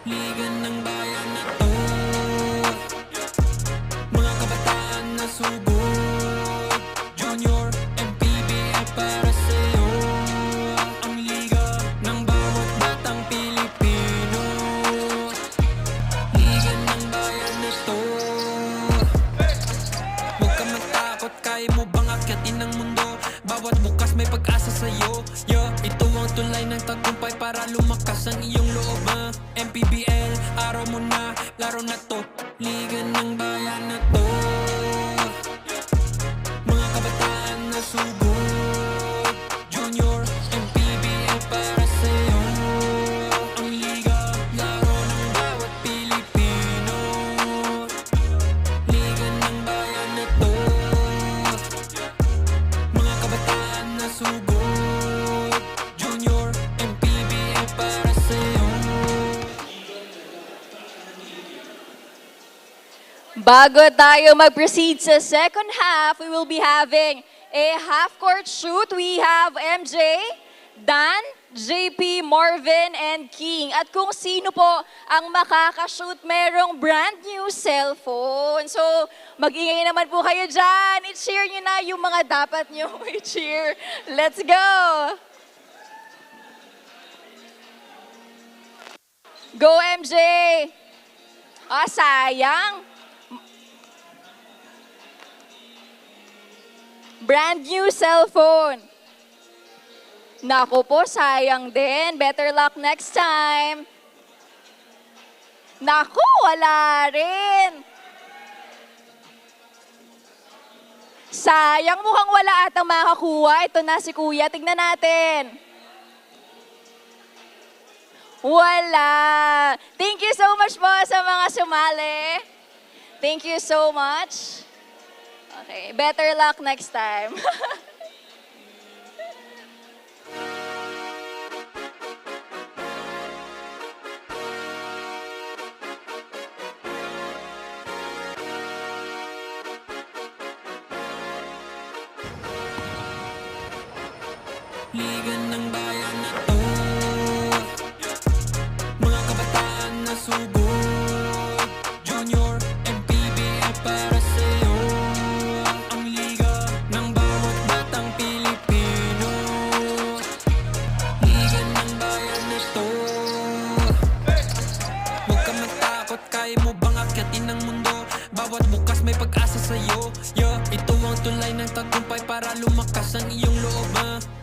Liga ng bayan na to, mga kabataan na sugod, Junior, MPBL para sa'yo. Ang liga ng bawat batang Pilipino. Liga ng bayan na to. Huwag ka matakot, kaya mo bang akyatin ang mundo? Bawat bukas may pag-asa sa'yo. Ito ang tulay ng tagumpay para lumakas ang iyong loob. MPBL, araw mo na, laro na to. Liga ng bayan na to. Mga kabataan na sugod, Junior, MPBL para sa'yo. Ang liga, laro ng bawat Pilipino. Liga ng bayan na to. Mga kabataan na sugod, Junior, MPBL para sa'yo. Bago tayo mag-proceed sa second half, we will be having a half-court shoot. We have MJ, Dan, JP, Marvin, and King. At kung sino po ang makakashoot, merong brand new cellphone. So, mag-ingay naman po kayo dyan. I-cheer nyo na yung mga dapat nyo i-cheer. Let's go! Go, MJ! Sayang. Brand new cellphone. Naku po, sayang din. Better luck next time. Naku, wala rin. Sayang, mukhang wala atang makakuha. Ito na si Kuya. Tignan natin. Wala. Thank you so much po sa mga sumali. Thank you so much. Okay, better luck next time. Liga ng bayan na to, mga kabataan na sugod. Junior, MPBL para sa'yo. Ang liga ng bawat batang Pilipino. Liga ng bayan na to. Huwag ka matakot, kaya mo bang akyatin ang mundo? Bawat bukas may pag-asa sa'yo. Ito ang tulay ng tagumpay para lumakas ang iyong loob.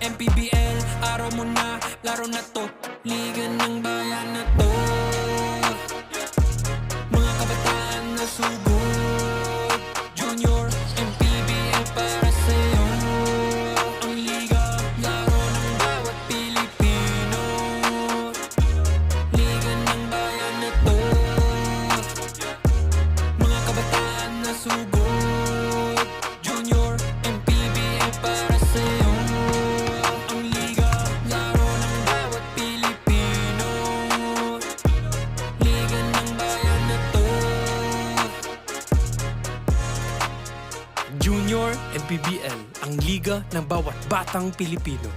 MPBL, araw mo na, laro na to. Liga ng bayan na to, mga kabataan na sugod. Junior, MPBL para sa'yo. Ang liga, laro ng bawat Pilipino. Liga ng bayan na to, mga kabataan na sugod. Junior, MPBL para sa'yo. Ang liga, laro ng bawat Pilipino. Liga ng bayan na to. Junior MPBL, ang liga ng bawat batang Pilipino.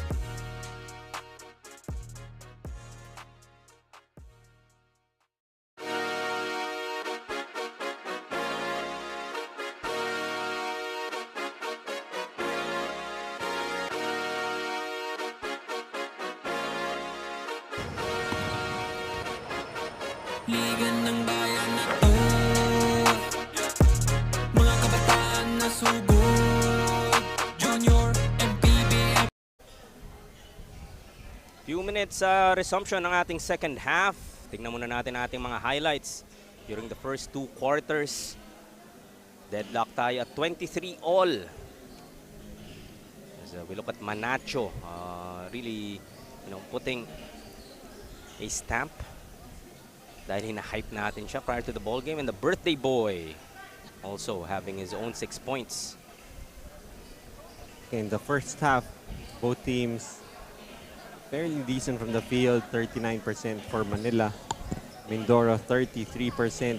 Liga ng bayan na to, mga kabataan na sugod. Junior, MPBL. Few minutes sa resumption ng ating second half. Tingnan muna natin ating mga highlights during the first 2 quarters. Deadlock tayo at 23 all. As we look at Manacho, really, putting a stamp dahil hina-hype natin siya prior to the ball game. And the birthday boy also having his own 6 points. In the first half, both teams fairly decent from the field, 39% for Manila. Mindoro, 33%.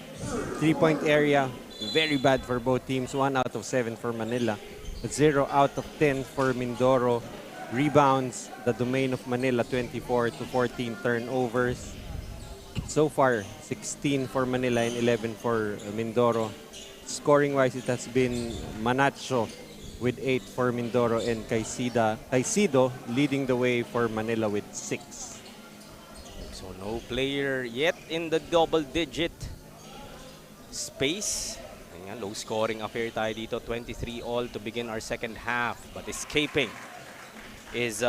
3-point area, very bad for both teams. 1 out of 7 for Manila. 0 out of 10 for Mindoro. Rebounds, the domain of Manila, 24 to 14 turnovers. So far, 16 for Manila and 11 for Mindoro. Scoring-wise, it has been Manacho with 8 for Mindoro and Caicedo leading the way for Manila with 6. So no player yet in the double-digit space. Ayan, low-scoring affair tayo dito. 23 all to begin our second half. But escaping is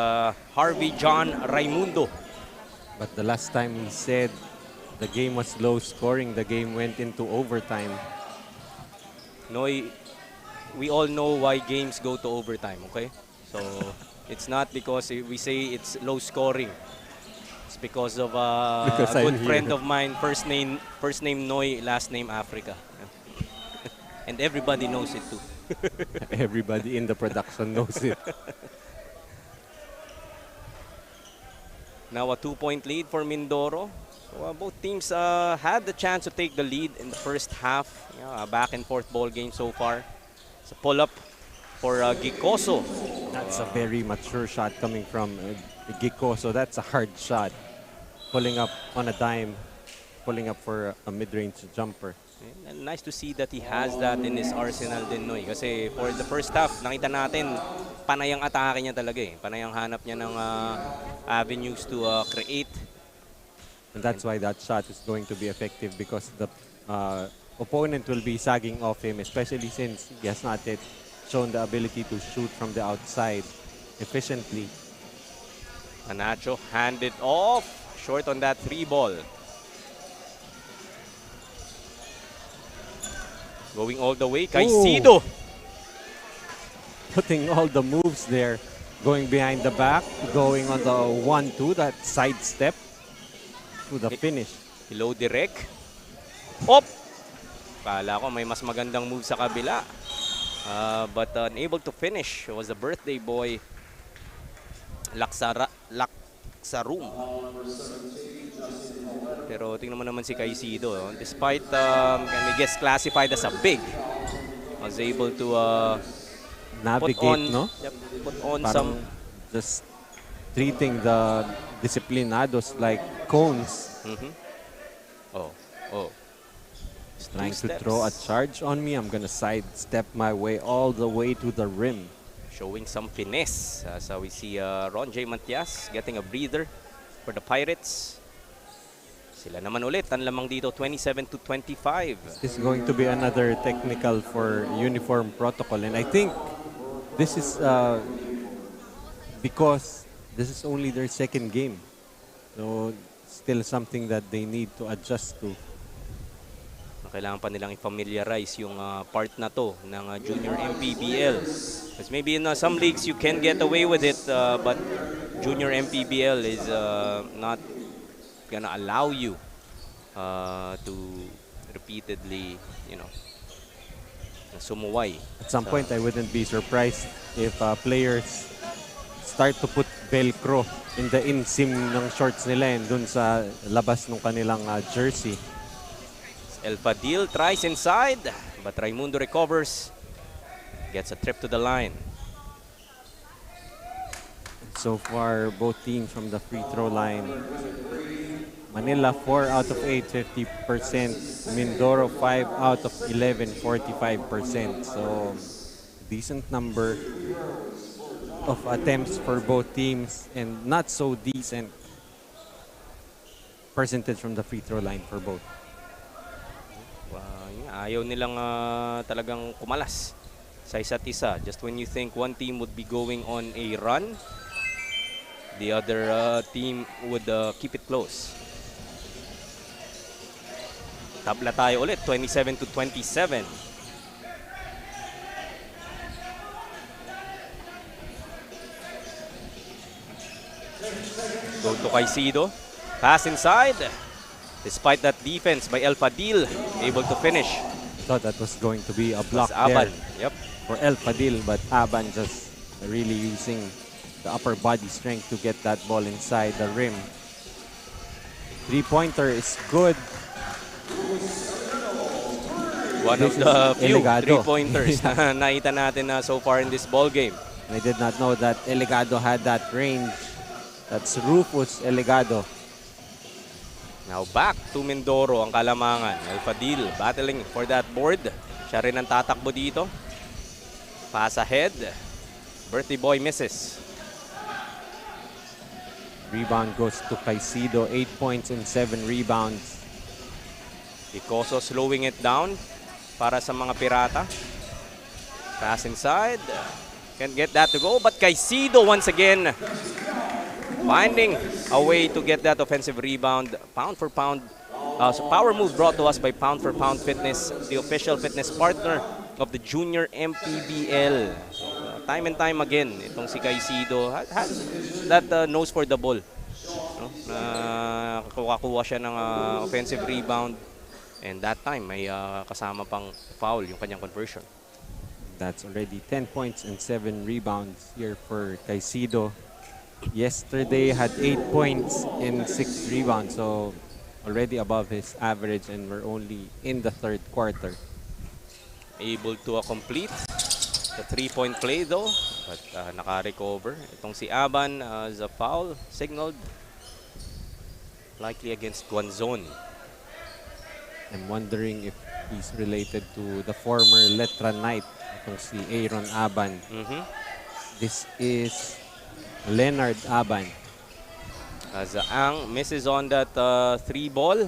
Harvey John Raimundo. But the last time we said the game was low-scoring, the game went into overtime. Noy, we all know why games go to overtime, okay? So it's not because we say it's low-scoring. It's because of a good friend of mine, first name Noy, last name Africa. And everybody knows it too. Everybody in the production knows it. Now a 2-point lead for Mindoro. So both teams had the chance to take the lead in the first half. A back and forth ball game so far. It's a pull-up for Gicoso. That's a very mature shot coming from Gicoso. That's a hard shot. Pulling up on a dime. Pulling up for a mid-range jumper. And nice to see that he has that in his arsenal din, Noy. Kasi for the first half, nakita natin, panayang atake niya talaga eh. Panayang hanap niya ng avenues to create. And that's why that shot is going to be effective because the opponent will be sagging off him, especially since he has not yet shown the ability to shoot from the outside efficiently. Manacho handed off. Short on that 3 ball. Going all the way, Caicedo. Putting all the moves there. Going behind the back, going on the 1-2, that sidestep to the finish. Hello, direct. Op! Kala ko may mas magandang move sa kabila. But unable to finish was the birthday boy, Laksarum. Pero tingnan mo naman si Caicedo. Despite I guess classified as a big, was able to navigate, put on no? some just treating the disciplinados like cones. Oh, oh. Trying Two to throw a steps. charge on me. I'm gonna sidestep my way all the way to the rim. Showing some finesse. So we see Ron J. Matias getting a breather for the Pirates. Sila naman ulit, ang lamang dito, 27-25. This is going to be another technical for uniform protocol. And I think this is because this is only their second game. So still something that they need to adjust to. Kailangan pa nilang i-familiarize yung part na to ng junior MPBL. Because maybe in some leagues you can get away with it, but junior MPBL is not gonna allow you to repeatedly, sumuway. At some point, I wouldn't be surprised if players start to put Velcro in the inseam ng shorts nila and dun sa labas ng kanilang jersey. El Fadil tries inside, but Raimundo recovers. Gets a trip to the line. So far, both teams from the free throw line. Manila 4 out of 8, 50%. Mindoro 5 out of 11, 45%. So, decent number of attempts for both teams and not so decent percentage from the free throw line for both. Ayaw nilang talagang kumalas sa isa't isa. Just when you think one team would be going on a run, the other team would keep it close. Tabla tayo ulit, 27-27. Go to Caicedo. Pass inside. Despite that defense by El Fadil, able to finish. Thought that was going to be a block Aban. there for El Fadil, but Aban just really using the upper body strength to get that ball inside the rim. Three-pointer is good. One This of the is few Eligado. three-pointers na nakita natin so far in this ball game. I did not know that Eligado had that range. That's Rufus Eligado. Now back to Mindoro ang kalamangan. El Fadil battling for that board. Siya rin ang tatakbo dito. Pass ahead. Birthday boy misses. Rebound goes to Caicedo. 8 points and 7 rebounds. Picoso slowing it down para sa mga Pirata. Pass inside. Can't get that to go, but Caicedo once again finding a way to get that offensive rebound. Pound for pound. So power move brought to us by Pound for Pound Fitness, the official fitness partner of the Junior MPBL. Time and time again, itong si Caicedo has that nose for the ball. Kukuha siya ng offensive rebound. And that time, may kasama pang foul yung kanyang conversion. That's already 10 points and 7 rebounds here for Caicedo. Yesterday had 8 points and 6 rebounds, so already above his average, and we're only in the third quarter. Able to complete the three-point play though, but naka-recover. Itong si Aban as a foul signaled, likely against Guanzon. I'm wondering if he's related to the former Letra Knight, itong si Aaron Aban. This is Leonard Aban. As Ang misses on that three ball.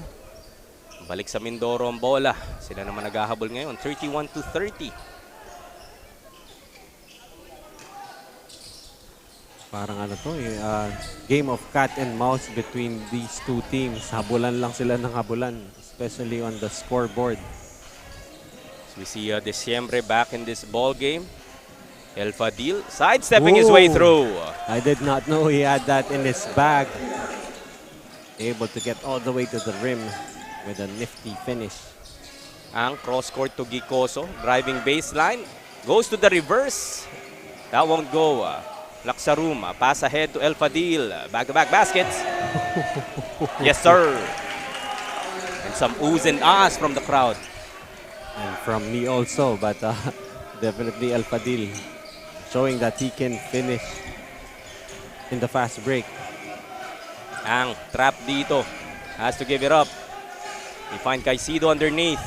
Balik sa Mindoro ang bola. Sila naman naghahabol ngayon, 31-30. Parang ano to game of cat and mouse between these two teams. Habulan lang sila ng habulan, especially on the scoreboard. So we see Diciembre back in this ball game. El Fadil sidestepping his way through. I did not know he had that in his bag. Able to get all the way to the rim with a nifty finish. Ang cross-court to Gicoso. Driving baseline. Goes to the reverse. That won't go. Laksarum. Pass ahead to El Fadil. Back-to-back baskets. Yes, sir. And some oohs and ahs from the crowd. And from me also, but definitely El Fadil showing that he can finish in the fast break. Ang trap dito. Has to give it up. We find Caicedo underneath.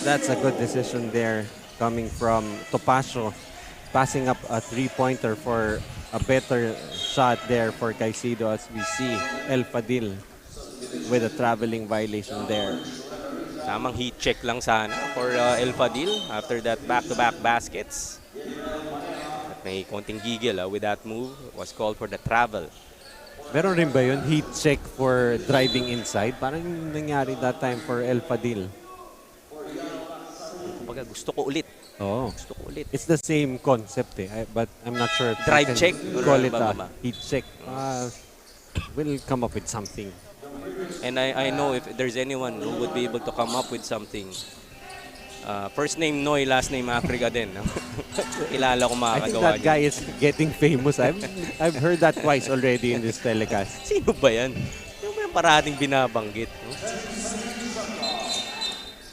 That's a good decision there coming from Topacio. Passing up a three-pointer for a better shot there for Caicedo as we see El Fadil with a traveling violation there. Tamang heat check lang sana for El Fadil after that back-to-back baskets. At may konting gigil with that move. Was called for the travel. Meron rin ba yun? Heat check for driving inside? Parang yung nangyari that time for El Fadil. Kumbaga, gusto ko ulit. Oh. Gusto ko ulit. It's the same concept but I'm not sure if we Drive can check? call it Ba? a heat check. We'll come up with something. And I know if there's anyone who would be able to come up with something. First name Noy, last name Africa din. No? Kilala ko I think makakagawa that guy is getting famous. I've heard that twice already in this telecast. Sino ba yan? Yung may parating binabanggit. No?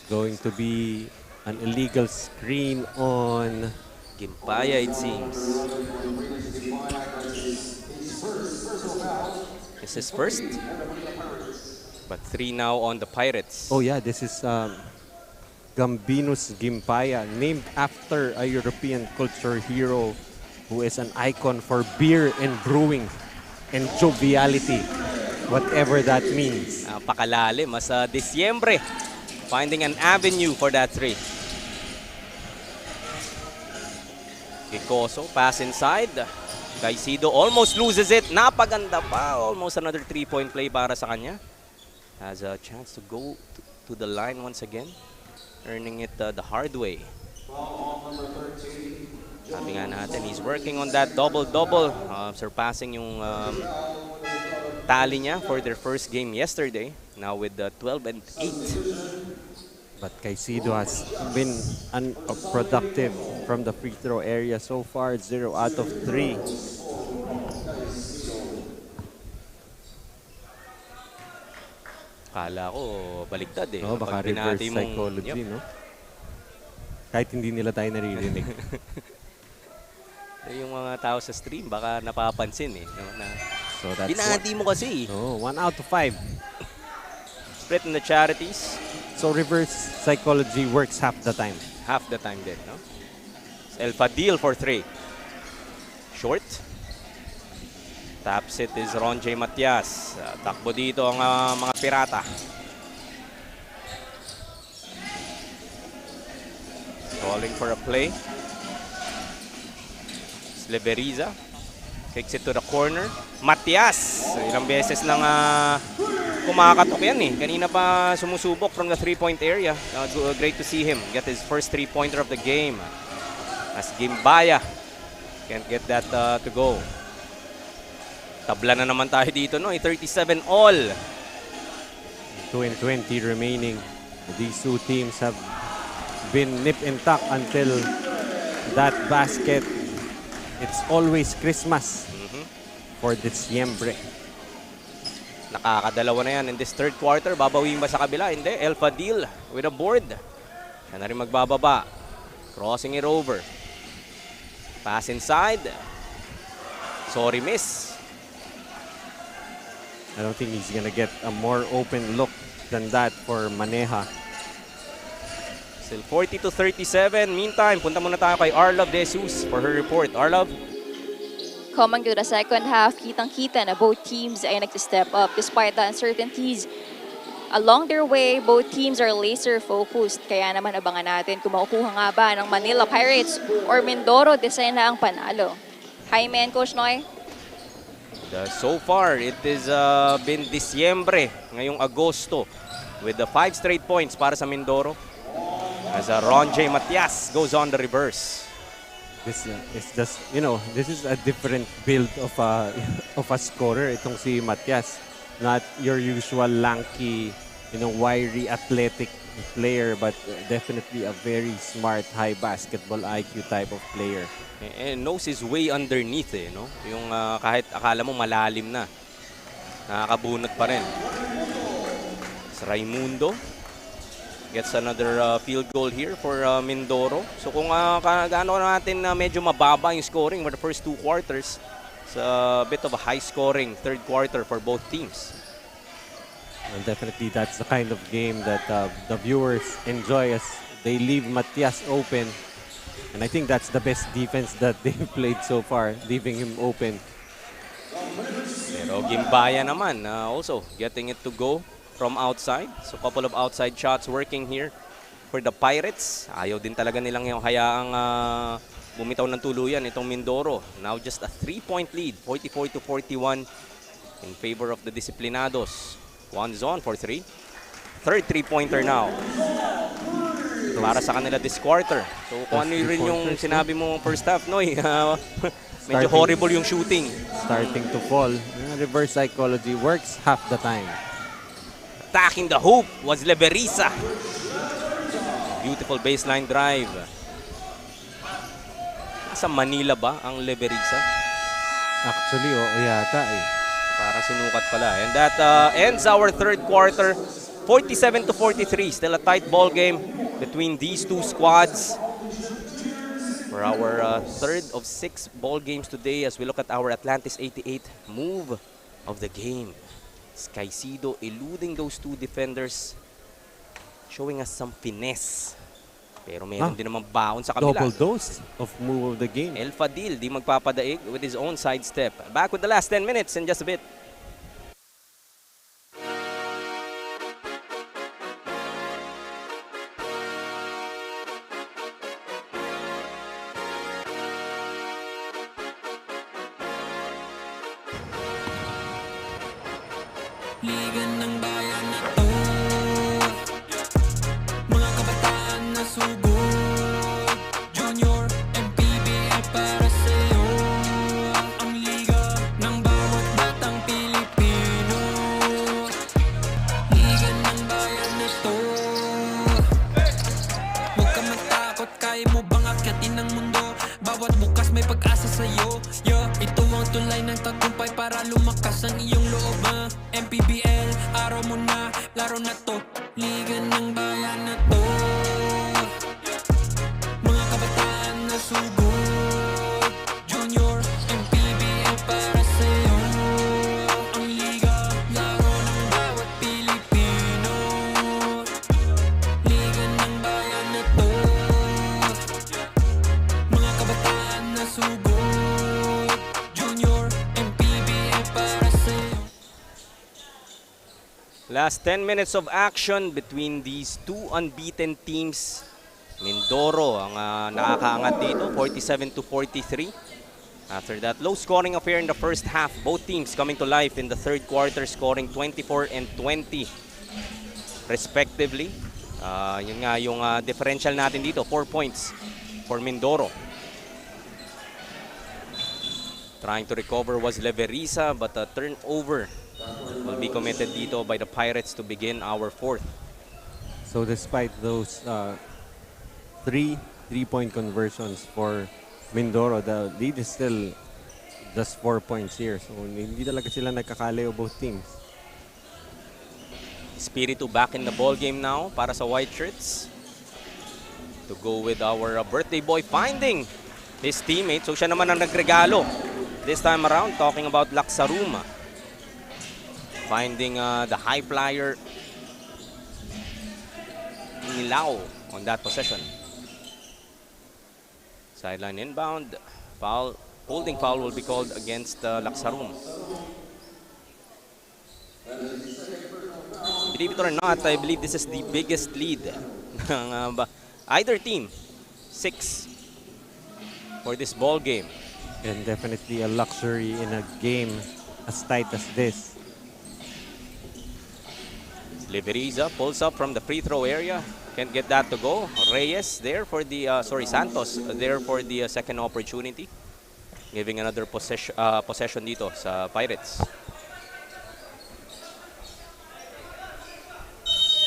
Going to be an illegal screen on Gimpaya, it seems. This is first. But 3 now on the Pirates. Oh yeah, this is Gambinus Gimpaya, named after a European culture hero who is an icon for beer and brewing and joviality, whatever that means. Napakalalim. Mas Disyembre. Finding an avenue for that 3. Gicoso, pass inside. Caicedo almost loses it. Napaganda pa. Almost another 3-point play para sa kanya. Has a chance to go to the line once again. Earning it the hard way. Sabi nga natin, he's working on that double-double. Surpassing yung tally niya for their first game yesterday. Now with 12 and 8. But Caicedo has been unproductive from the free throw area so far. 0 out of 3. Kala ko baliktad eh. No, baka Kapag reverse binati mong- psychology, Yep. no? Kahit hindi nila tayo naririnig. Yung mga tao sa stream baka napapansin eh. No? Na, So that's binati mo kasi. Oh, 1 out of 5. Split in the charities. So reverse psychology works half the time. Half the time din, no? El Fadil for 3. Short. Taps it is Ron J. Matias. Takbo dito ang mga pirata. Calling for a play. Sleveriza. Kicks it to the corner. Matias. Ilang beses nang kumakatok yan eh. Kanina pa sumusubok from the 3-point area. Great to see him get his first 3-pointer of the game. As Gimbaya can't get that to go. Tabla na naman tayo dito, no? 37 all. 2 and 20 remaining. These two teams have been nip and tuck until that basket. It's always Christmas for Disyembre. Nakakadalawa na yan in this third quarter. Babawin ba sa kabila? Hindi. El Fadil with a board. Siya na rin magbababa. Crossing it over. Pass inside. Sorry, miss. I don't think he's gonna get a more open look than that for Maneja. Still 40-37. Meantime, punta muna tayo kay Arlov De Jesus for her report. Arlov? Coming to the second half, kitang-kita na both teams ay nag-step up despite the uncertainties. Along their way, both teams are laser-focused. Kaya naman abangan natin kung makukuha nga ba ng Manila Pirates or Mindoro 18U ang panalo. Hi, man, Coach Noy. So far, it has been Disyembre ngayong Agosto with the 5 straight points para sa Mindoro. As Ron J. Matias goes on the reverse. This is just, you know, this is a different build of a of a scorer. Itong si Matias, not your usual lanky, you know, wiry, athletic player, but definitely a very smart, high basketball IQ type of player. And knows his way underneath eh, no? Yung kahit akala mo malalim na, nakakabunot pa rin. Sa Raimundo. Gets another field goal here for Mindoro. So kung gaano natin medyo mababa yung scoring for the first 2 quarters, it's a bit of a high-scoring third quarter for both teams. And definitely that's the kind of game that the viewers enjoy as they leave Matias open. And I think that's the best defense that they've played so far, leaving him open. Pero Gimbaya naman also getting it to go from outside. So couple of outside shots working here for the Pirates. Ayaw din talaga nilang yung hayaang bumitaw ng tuluyan itong Mindoro. Now just a 3-point lead, 44-41 in favor of the Disciplinados. One's on for 3. Third 3-pointer now para sa kanila this quarter. So kung ano rin yung sinabi mo first half, Noy, medyo horrible yung shooting. Starting to fall. Reverse psychology works half the time. Attacking the hoop was Leverisa. Beautiful baseline drive. Sa Manila ba ang Leverisa? Actually, oo yata eh. Para sinukat pala. And that ends our third quarter. 47-43. Still a tight ball game between these two squads. For our third of 6 ball games today as we look at our Atlantis 88 move of the game. Caicedo eluding those 2 defenders, showing us some finesse. Pero meron din naman baon sa kabila. Double dose of move of the game. El Fadil di magpapadaig with his own sidestep. Back with the last 10 minutes in just a bit. Liga ng bayan na to, mga kabataan na sugod, Junior, MPBL para sa'yo. Ang liga ng bawat batang Pilipino. Liga ng bayan na to, huwag ka matakot, kaya mo bang akyatin ang mundo? Bawat bukas may pag-asa sa'yo. Ito ang tulay ng tagumpay para lumakas ang iyong loob. MPBL, araw mo na, laro na to. Liga ng bayan na to, mga kabataan na sugod, Junior, MPBL para sa'yo. Ang liga, laro ng bawat Pilipino. Liga ng bayan na to, mga kabataan na sugod, Junior, MPBL para sa'yo. Last 10 minutes of action between these 2 unbeaten teams. Mindoro ang nakakaangat dito, 47-43. After that low scoring affair in the first half, both teams coming to life in the third quarter, scoring 24 and 20 respectively. Yun nga yung differential natin dito, 4 points for Mindoro. Trying to recover was Leverisa, but a turnover will be committed dito by the Pirates to begin our fourth. So despite those 3 3-point conversions for Mindoro, the lead is still just 4 points here. So hindi talaga sila nagkakalayo both teams. Espiritu back in the ball game now para sa White Shirts. To go with our birthday boy finding his teammate. So siya naman ang nagregalo this time around, talking about Laksaruma. Finding the high flyer Nilao on that possession. Sideline inbound. Foul. Holding foul will be called against Laksarum. Believe it or not, I believe this is the biggest lead ng either team. 6 for this ball game. And definitely a luxury in a game as tight as this. Liveriza pulls up from the free throw area. Can't get that to go. Reyes there for the, Santos there for the second opportunity. Giving another possession dito sa Pirates.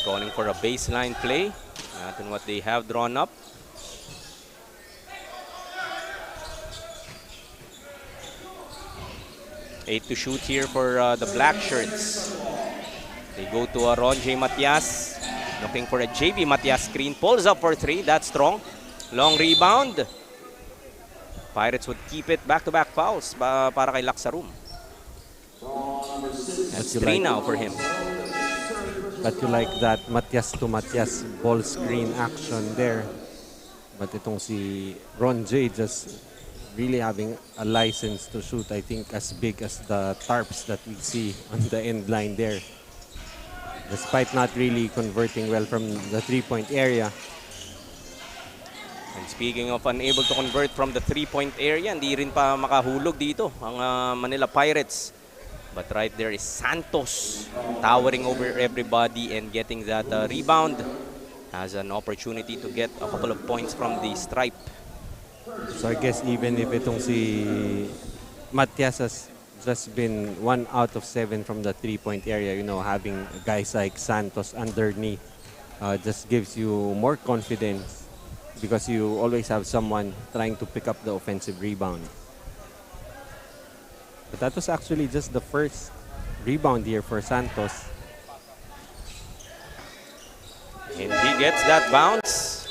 Calling for a baseline play. Natin what they have drawn up. Eight to shoot here for the Black Shirts. They go to Ron J. Matias. Looking for a JB Matias screen. Pulls up for 3. That's strong. Long rebound. Pirates would keep it. Back-to-back fouls para kay Laksarum. That's 3 now for him. But you like that Matias to Matias ball screen action there. But itong si Ron J just really having a license to shoot, I think, as big as the tarps that we see on the end line there. Despite not really converting well from the three-point area. And speaking of unable to convert from the three-point area, hindi rin pa makahulog dito ang Manila Pirates. But right there is Santos towering over everybody and getting that rebound. Has an opportunity to get a couple of points from the stripe. So I guess even if itong si Matias has just been 1 out of 7 from the three-point area, you know, having guys like Santos underneath just gives you more confidence because you always have someone trying to pick up the offensive rebound. But that was actually just the first rebound here for Santos. And he gets that bounce,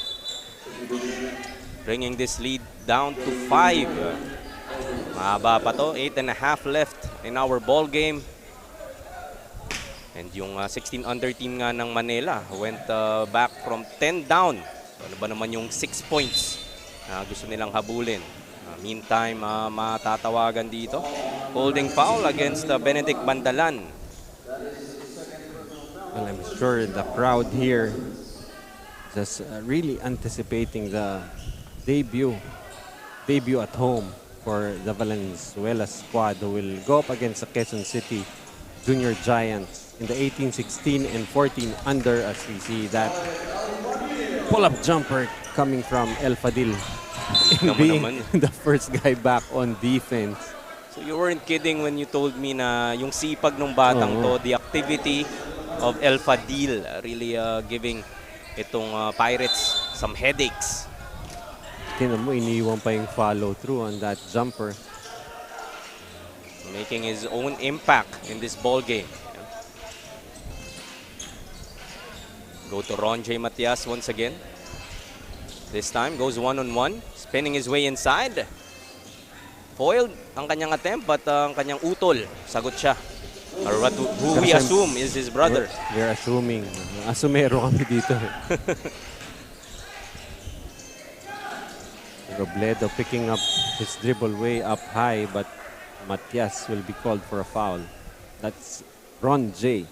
bringing this lead down to 5. Mahaba pa to, 8.5 left in our ball game. And yung 16 under team nga ng Manila went back from 10 down. Ano ba naman yung 6 points na gusto nilang habulin. Meantime, matatawagan dito. Holding foul against Benedict Bandalan. Well, I'm sure the crowd here just really anticipating the debut at home for the Valenzuela squad who will go up against the Quezon City Junior Giants in the 18, 16, and 14 under, as we see that pull-up jumper coming from El Fadil being the first guy back on defense. So you weren't kidding when you told me na yung sipag ng batang to, the activity of El Fadil really giving itong Pirates some headaches. Tingnan mo, iniiwan pa yung follow-through on that jumper. Making his own impact in this ball game. Go to Ron J. Matias once again. This time goes one-on-one. Spinning his way inside. Foiled ang kanyang attempt, but ang kanyang utol, sagot siya. Or who we assume is his brother. We're assuming. Asumero kami dito. Robledo picking up his dribble way up high, but Matias will be called for a foul. That's Ron J.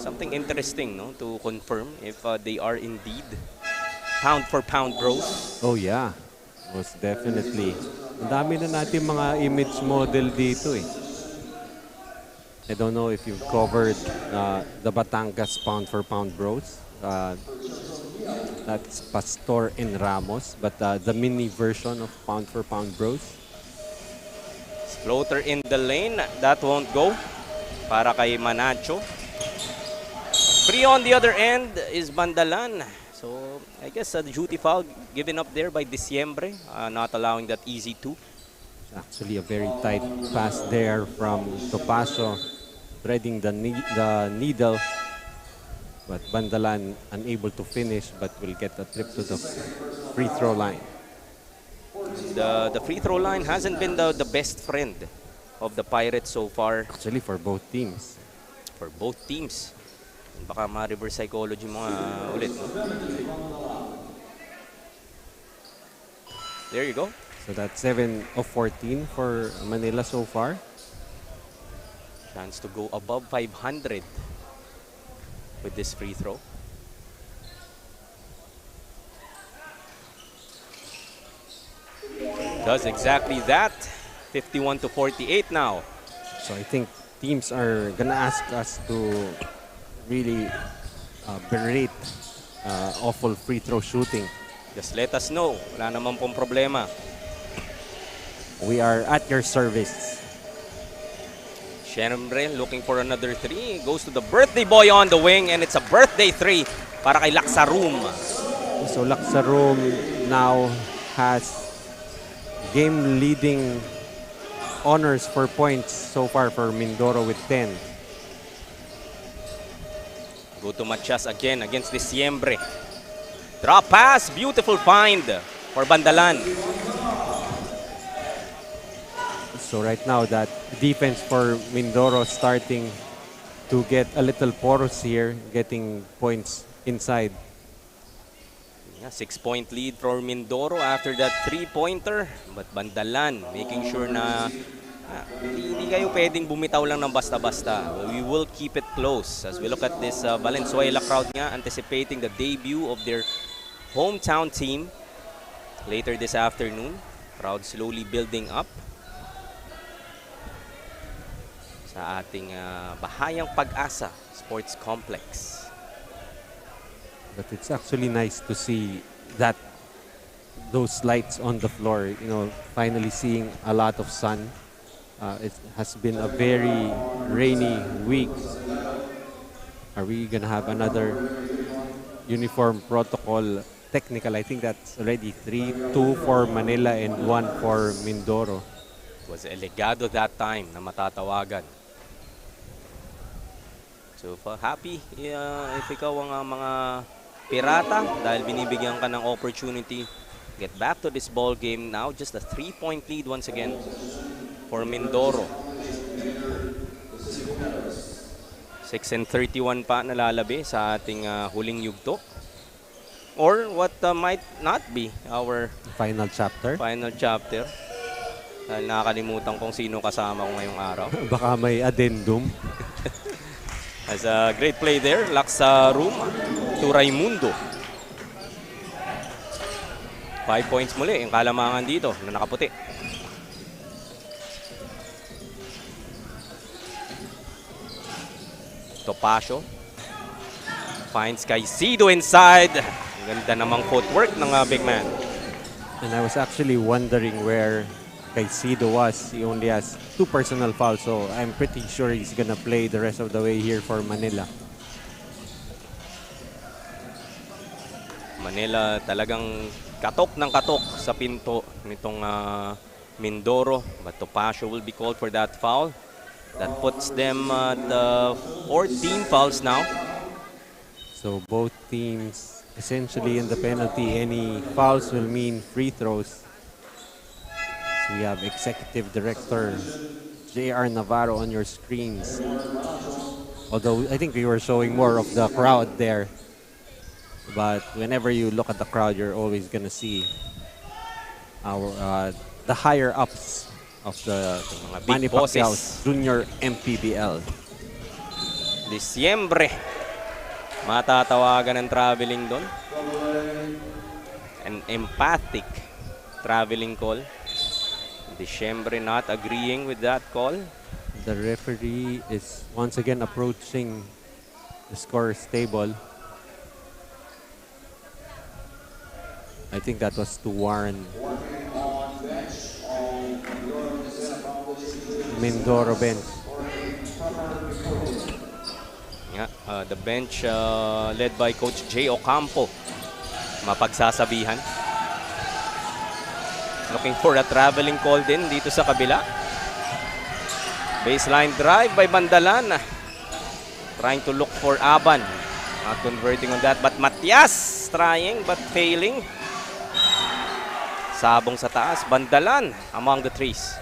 Something interesting, no, to confirm if they are indeed pound for pound bros. Oh yeah, most definitely. Ang dami na natin mga image model dito eh. I don't know if you've covered the Batangas pound for pound bros. That's Pastor and Ramos, but the mini version of pound for pound bros. Floater in the lane, that won't go para kay Manacho. Free on the other end is Bandalan. So I guess the duty foul given up there by Diciembre, not allowing that easy two. Actually a very tight pass there from Topacio, threading the needle. But Bandalan unable to finish, but will get a trip to the free throw line. The free throw line hasn't been the best friend of the Pirates so far. Actually for both teams. For both teams. Baka ma-reverse psychology mo ulit, no? There you go. So that's 7 of 14 for Manila so far. Chance to go above 500 with this free throw. Does exactly that. 51 to 48 now. So I think teams are gonna ask us to really berate awful free throw shooting. Just let us know. Wala naman pong problema. We are at your service. Siyempre, looking for another three. Goes to the birthday boy on the wing, and it's a birthday three para kay Laksarum. So Laksarum now has game-leading honors for points so far for Mindoro with 10. Go to Matias again against Diciembre. Drop pass, beautiful find for Bandalan. So right now, that defense for Mindoro starting to get a little porous here, getting points inside. Yeah, 6-point lead for Mindoro after that 3-pointer. But Bandalan making sure na hindi kayo pwedeng bumitaw lang ng basta-basta. We will keep it close as we look at this Valenzuela crowd nga anticipating the debut of their hometown team later this afternoon. Crowd slowly building up sa ating Bahayang Pag-asa Sports Complex. But it's actually nice to see that those lights on the floor, you know, finally seeing a lot of sun. It has been a very rainy week. Are we gonna have another uniform protocol technical? I think that's already 3, 2 for Manila and 1 for Mindoro. It was Eligado that time na matatawagan. So happy if ikaw ang mga pirata dahil binibigyan ka ng opportunity get back to this ball game now. Just a 3-point lead once again for Mindoro. 6:31 pa nalalabi sa ating huling yugto. Or what might not be our Final chapter. Dahil nakakalimutan kung sino kasama ko ngayong araw. Baka may addendum. As a great play there, Laksa Room to Raimundo. 5 points muli yung kalamangan dito na nakaputi. Topacio finds Caicedo inside. Ang ganda namang footwork ng big man. And I was actually wondering where Caicedo was. He only has 2 personal fouls, so I'm pretty sure he's gonna play the rest of the way here for Manila. Manila talagang katok ng katok sa pinto nitong Mindoro. But Topacio will be called for that foul. That puts them at 14 fouls now. So both teams essentially in the penalty. Any fouls will mean free throws. So we have Executive Director J.R. Navarro on your screens. Although I think we were showing more of the crowd there. But whenever you look at the crowd, you're always gonna see our the higher ups of the mga big Manny Pacquiao bosses. Junior MPBL. Diciembre. Matatawagan ng traveling doon. An emphatic traveling call. Diciembre not agreeing with that call. The referee is once again approaching the scorer's table. I think that was to warn Mindoro bench. Yeah, the bench led by Coach Jay Ocampo. Mapagsasabihan. Looking for a traveling call din dito sa kabila. Baseline drive by Bandalan. Trying to look for Aban. Not converting on that. But Matias trying but failing. Sabong sa taas. Bandalan among the trees.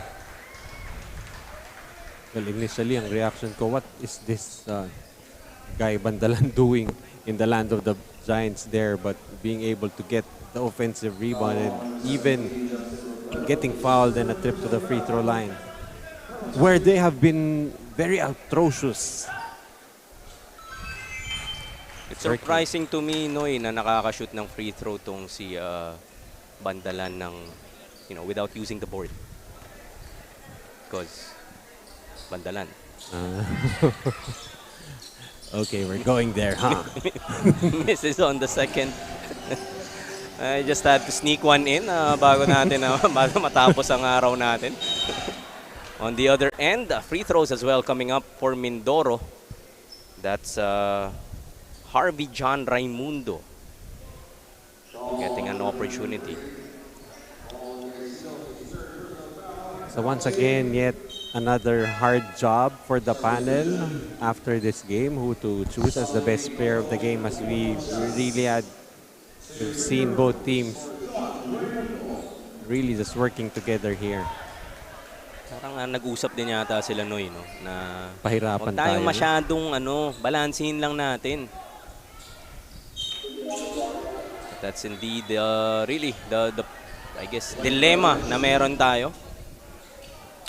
Well, initially, ang reaction ko, what is this guy Bandalan doing in the land of the Giants there? But being able to get the offensive rebound and even getting fouled and a trip to the free throw line, where they have been very atrocious. It's surprising to me, Noy, na nakakashoot ng free throw tong si Bandalan ng, without using the board. Because Bandalan. Okay, we're going there, huh? Misses on the second. I just had to sneak one in bago natin bago matapos ang araw natin. On the other end, free throws as well coming up for Mindoro. That's Harvey John Raimundo getting an opportunity. So once again, yet another hard job for the panel after this game, who to choose as the best player of the game, as we really had seen both teams really just working together here. Parang nag-usap din yata sila Noy, no, na Pahirapan huwag tayong tayo. masyadong balansehin lang natin. That's indeed really the I guess dilemma na meron tayo,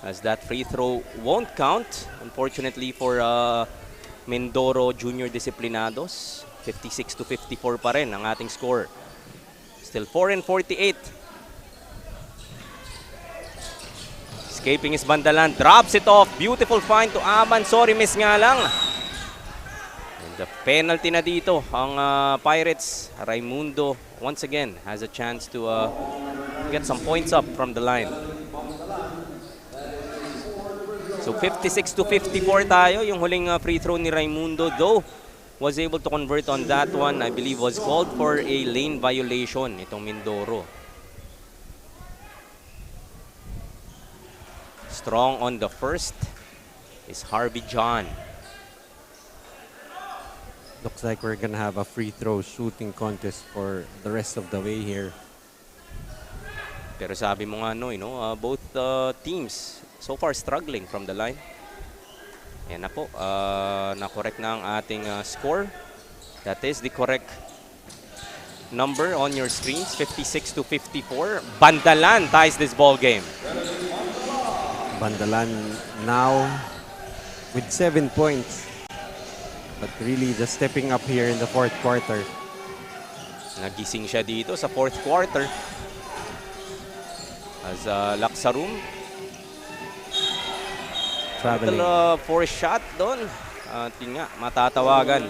as that free throw won't count unfortunately for Mindoro Junior Disciplinados. 56-54 pa rin ang ating score. Still 4-48. Escaping is Bandalan, drops it off. Beautiful find to Aban. Sorry, miss nga lang. And the penalty na dito ang Pirates. Raimundo once again has a chance to get some points up from the line. So 56-54 tayo. Yung huling free throw ni Raimundo, though was able to convert on that one, I believe was called for a lane violation itong Mindoro. Strong on the first is Harvey John. Looks like we're gonna have a free throw shooting contest for the rest of the way here. Pero sabi mo nga, no, both teams so far struggling from the line. Yan na po, na-correct na ang ating score. That is the correct number on your screens, 56-54. Bandalan ties this ball game. Bandalan now with 7 points, but really just stepping up here in the fourth quarter. Nagising siya dito sa fourth quarter. As Laksarum, Traveling. force shot doon. At yun nga, matatawagan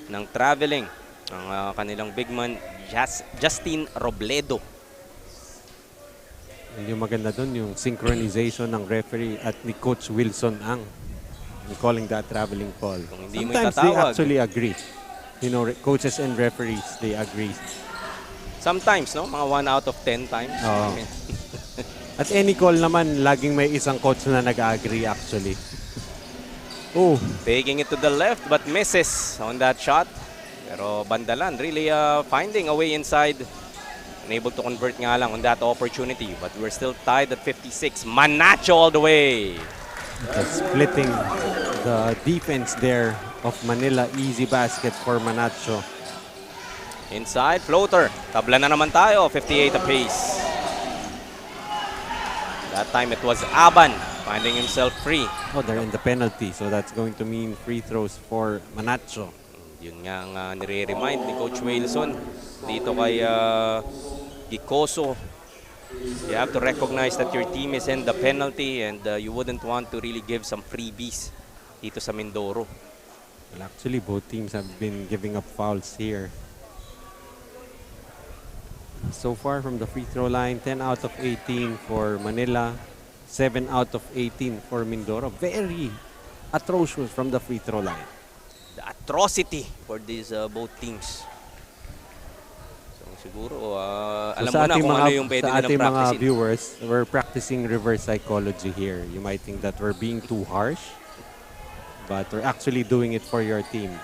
ng traveling ang kanilang big man, Justin Robledo. Yung maganda doon, yung synchronization ng referee at ni Coach Wilson Ang in calling that traveling call. Kung hindi mo Sometimes they itatawag. actually agree. Coaches and referees, they agree. Sometimes, no? Mga 1 out of 10 times. Oo. At any call naman, laging may isang coach na nag-agree actually. Oh, Taking it to the left but misses on that shot. Pero Bandalan really finding a way inside. Unable to convert nga lang on that opportunity. But we're still tied at 56. Manacho all the way. just splitting the defense there of Manila. Easy basket for Manacho. Inside, floater. Tabla na naman tayo, 58 apiece. That time it was Aban finding himself free. Oh, they're in the penalty, so that's going to mean free throws for Manacho. Yun nga ang nire-remind ni Coach Wilson dito kay Gicoso. You have to recognize that your team is in the penalty and you wouldn't want to really give some freebies dito sa Mindoro. Well, actually, both teams have been giving up fouls here. So far from the free throw line, 10 out of 18 for Manila, 7 out of 18 for Mindoro. Very atrocious from the free throw line. The atrocity for these both teams. So siguro, alam mo na kung ano yung pwede sa nilang ating mga practicein. viewers, we're practicing reverse psychology here. You might think that we're being too harsh, but we're actually doing it for your team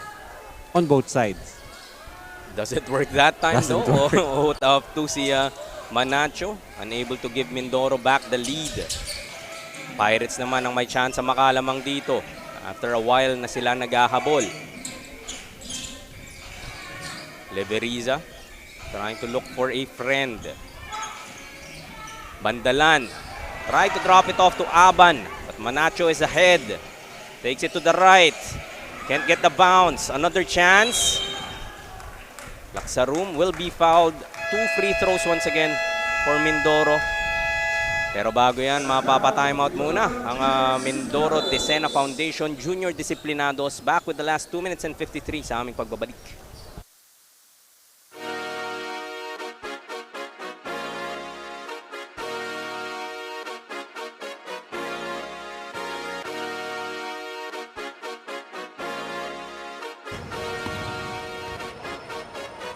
on both sides. Does it work that time Doesn't though? work. Out of to si Manacho, unable to give Mindoro back the lead. Pirates naman ang may chance makalamang dito after a while na sila naghahabol. Leveriza trying to look for a friend. Bandalan try to drop it off to Aban, but Manacho is ahead. Takes it to the right. Can't get the bounce. Another chance. Laksarum will be fouled. 2 free throws once again for Mindoro. Pero bago yan, mapapa-timeout muna ang Mindoro Decena Foundation Junior Disciplinados. Back with the last 2 minutes and 53 sa aming pagbabalik.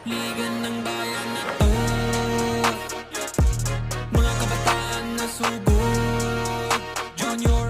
Liga ng bayan na to, mga kabataan na sugod. Junior,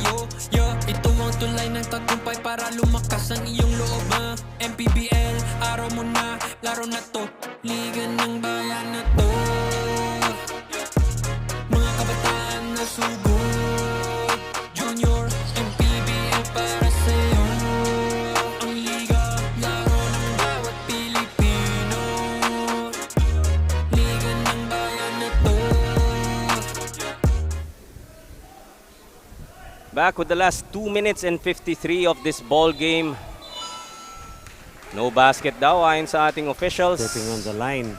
sa'yo. Yeah, ito ang tulay ng tagumpay para lumakas ang iyong loob. MPBL, araw mo na, laro na to. Liga ng bayan na to. Mga kabataan na sugod. Junior, MPBL para sa'yo. Ang liga, laro ng bawat Pilipino. Liga ng bayan na to. Back with the last 2 minutes and 53 of this ball game. No basket daw ayon sa ating officials. Stepping on the line.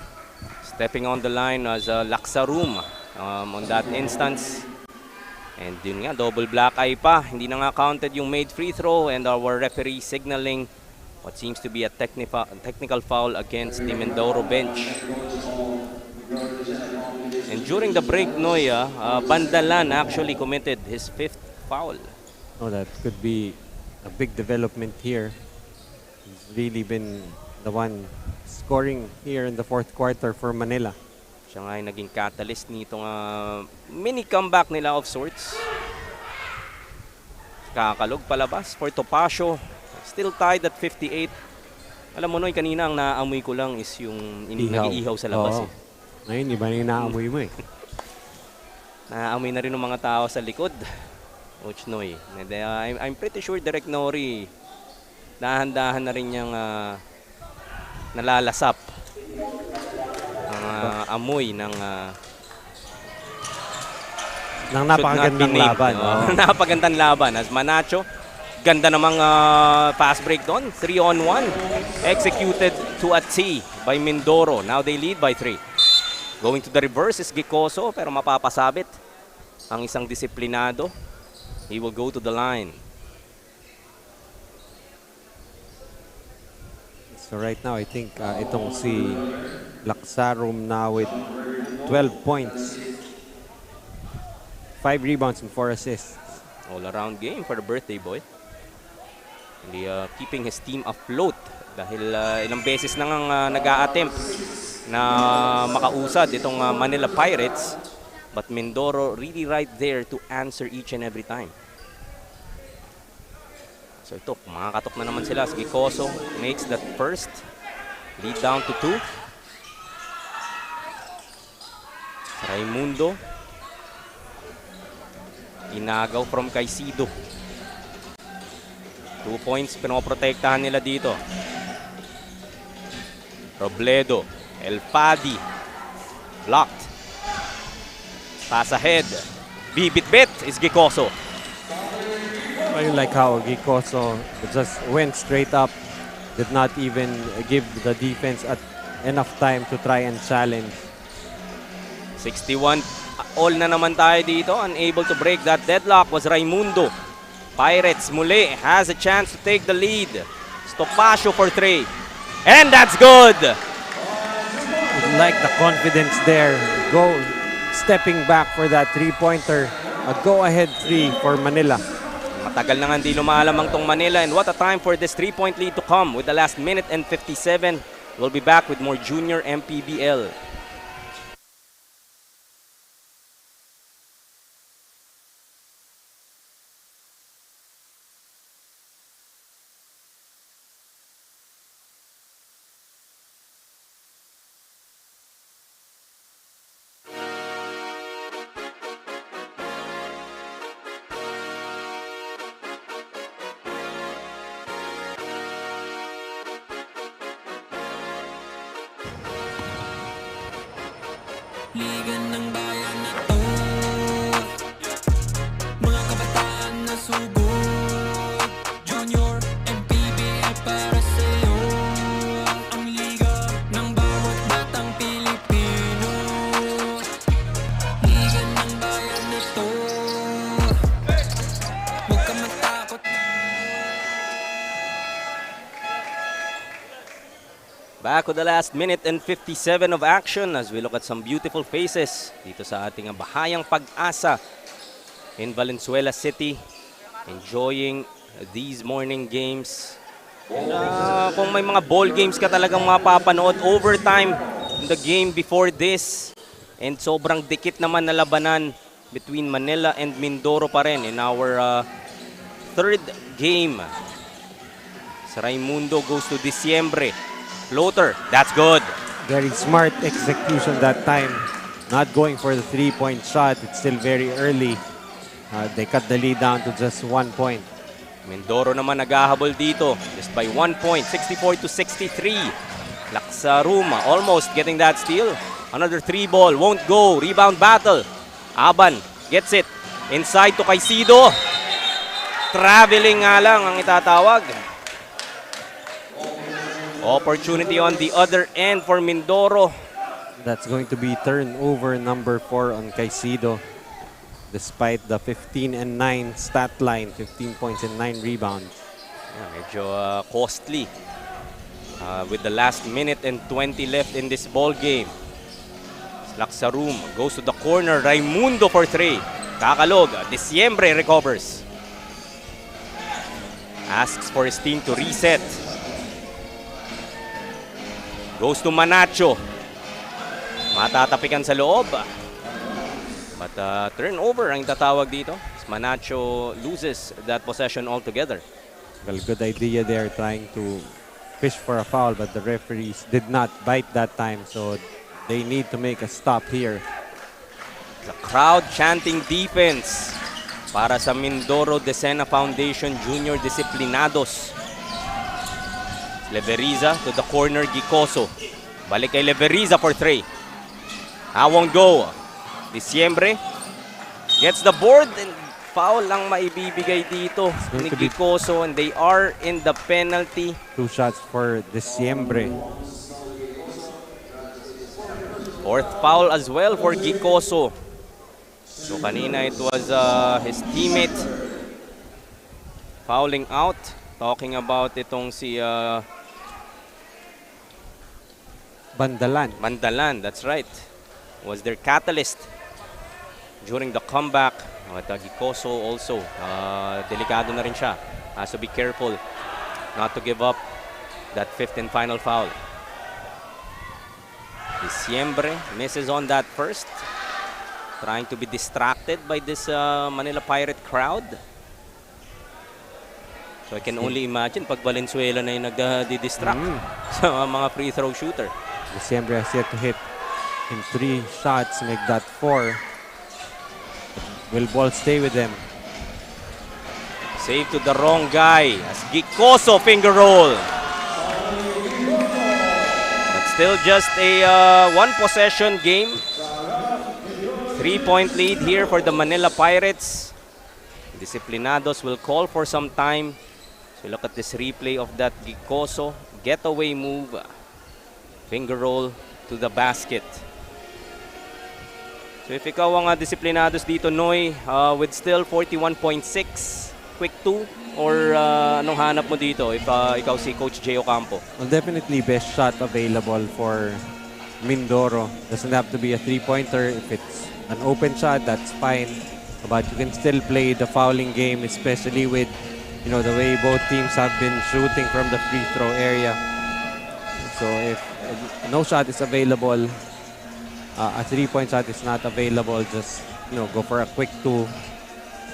Stepping on the line as a Laksarum on that instance. And yun nga, double black eye pa. Hindi na nga counted yung made free throw and our referee signaling what seems to be a technical foul against the Mindoro bench. And during the break, Noya, Bandalan actually committed his 5th foul. Oh, that could be a big development here. He's really been the one scoring here in the 4th quarter for Manila. Siya nga ay naging catalyst nitong mini comeback nila of sorts. Kakalog palabas for Topacio. Still tied at 58. Alam mo Noy, kanina ang naamoy ko lang is yung nag-iihaw sa labas. Oo. Ngayon, iba na yung naamoy mo eh. Naamoy na rin ng mga tao sa likod. Coach Noy. And, I'm pretty sure Direk Nori dahan-dahan na rin niyang nalalasap ang amoy ng napakagandang laban. Napakagandang laban. As Manacho, ganda namang fast break doon. 3-on-1. Executed to a T by Mindoro. Now they lead by 3. Going to the reverse is Gicoso pero mapapasabit ang isang disiplinado. He will go to the line. So right now, I think itong si Laksarum now with 12 points. 5 rebounds and 4 assists. All-around game for the birthday boy. Hindi keeping his team afloat dahil ilang beses na ngang nag-a-attempt na makausad itong Manila Pirates. But Mindoro really right there to answer each and every time. So ito, makakatok na naman sila. Gicoso makes that first. Lead down to 2. Raimundo. Inagaw from Caicedo. 2 points, pinoprotektahan nila dito. Robledo. El Padi. Blocked. Pass ahead. Bibit-bit is Gicoso. I like how Gicoso just went straight up. Did not even give the defense enough time to try and challenge. 61 all na naman tayo dito. Unable to break that deadlock was Raimundo. Pirates muli has a chance to take the lead. Topacio for 3. And that's good! Like the confidence there. Stepping back for that 3-pointer. A go-ahead 3 for Manila. Matagal na nga hindi lumalamang tong Manila, and what a time for this 3-point lead to come with the last minute and 57. We'll be back with more junior MPBL. Liga ng bayan na to. Mga kabataan na sugod. Junior, MPBL para sa'yo. Ang liga ng bawat batang Pilipino. Liga ng bayan na to. Huwag ka matakot. Back with the last minute and 57 of action as we look at some beautiful faces dito sa ating Bahayang Pag-asa in Valenzuela City. Enjoying these morning games. And, kung may mga ball games ka talagang mapapanood, overtime in the game before this. And sobrang dikit naman na labanan. between Manila and Mindoro pa rin in our third game. Raimundo goes to Diciembre. Floater, that's good. Very smart execution that time. Not going for the three-point shot. It's still very early. They cut the lead down to just 1 point. Mindoro naman naghahabol dito. Just by 1 point, 64-63. Laksaruma almost getting that steal. Another 3 ball, won't go. Rebound battle. Aban gets it. Inside to Caicedo. Traveling nga lang ang itatawag. Opportunity on the other end for Mindoro. That's going to be turnover number 4 on Caicedo. Despite the 15-9 stat line, 15 points and 9 rebounds. Yeah, medyo costly. With the last minute and 20 left in this ball game. Laksarum goes to the corner. Raimundo for 3. Kakalog. Diciembre recovers. Asks for his team to reset. Goes to Manacho. Matatapikan sa loob. But turnover ang tatawag dito. Manacho loses that possession altogether. Well, good idea there trying to fish for a foul, but the referees did not bite that time, so they need to make a stop here. The crowd chanting defense para sa Mindoro Decena Foundation Junior Disciplinados. Leveriza to the corner, Gicoso. Balik kay Leveriza for 3. Won't go. Diciembre gets the board and foul lang maibibigay dito ni Gicoso, and they are in the penalty. 2 shots for Diciembre. 4th foul as well for Gicoso. So kanina it was his teammate fouling out. Talking about itong si Bandalan, that's right. Was their catalyst during the comeback. At Gicoso also, delikado na rin siya. Has to be careful not to give up that 5th and final foul. Diciembre misses on that first. Trying to be distracted by this Manila Pirate crowd. So I can only imagine pag Valenzuela na yung nagdi-distract sa mga free throw shooter. Diciembre has yet to hit in 3 shots, make that 4. Will ball stay with them? Save to the wrong guy as Gicoso finger roll. But still just a 1 possession game. 3-point lead here for the Manila Pirates. Disciplinados will call for some time. So look at this replay of that Gicoso getaway move. Finger roll to the basket. So if ikaw ang Disciplinados dito, Noy, with still 41.6, quick 2, or anong hanap mo dito if ikaw si Coach J. Ocampo? Well, definitely best shot available for Mindoro. Doesn't have to be a 3-pointer. If it's an open shot, that's fine. But you can still play the fouling game, especially with the way both teams have been shooting from the free throw area. So if no shot is available, a 3-point shot is not available, just go for a quick 2.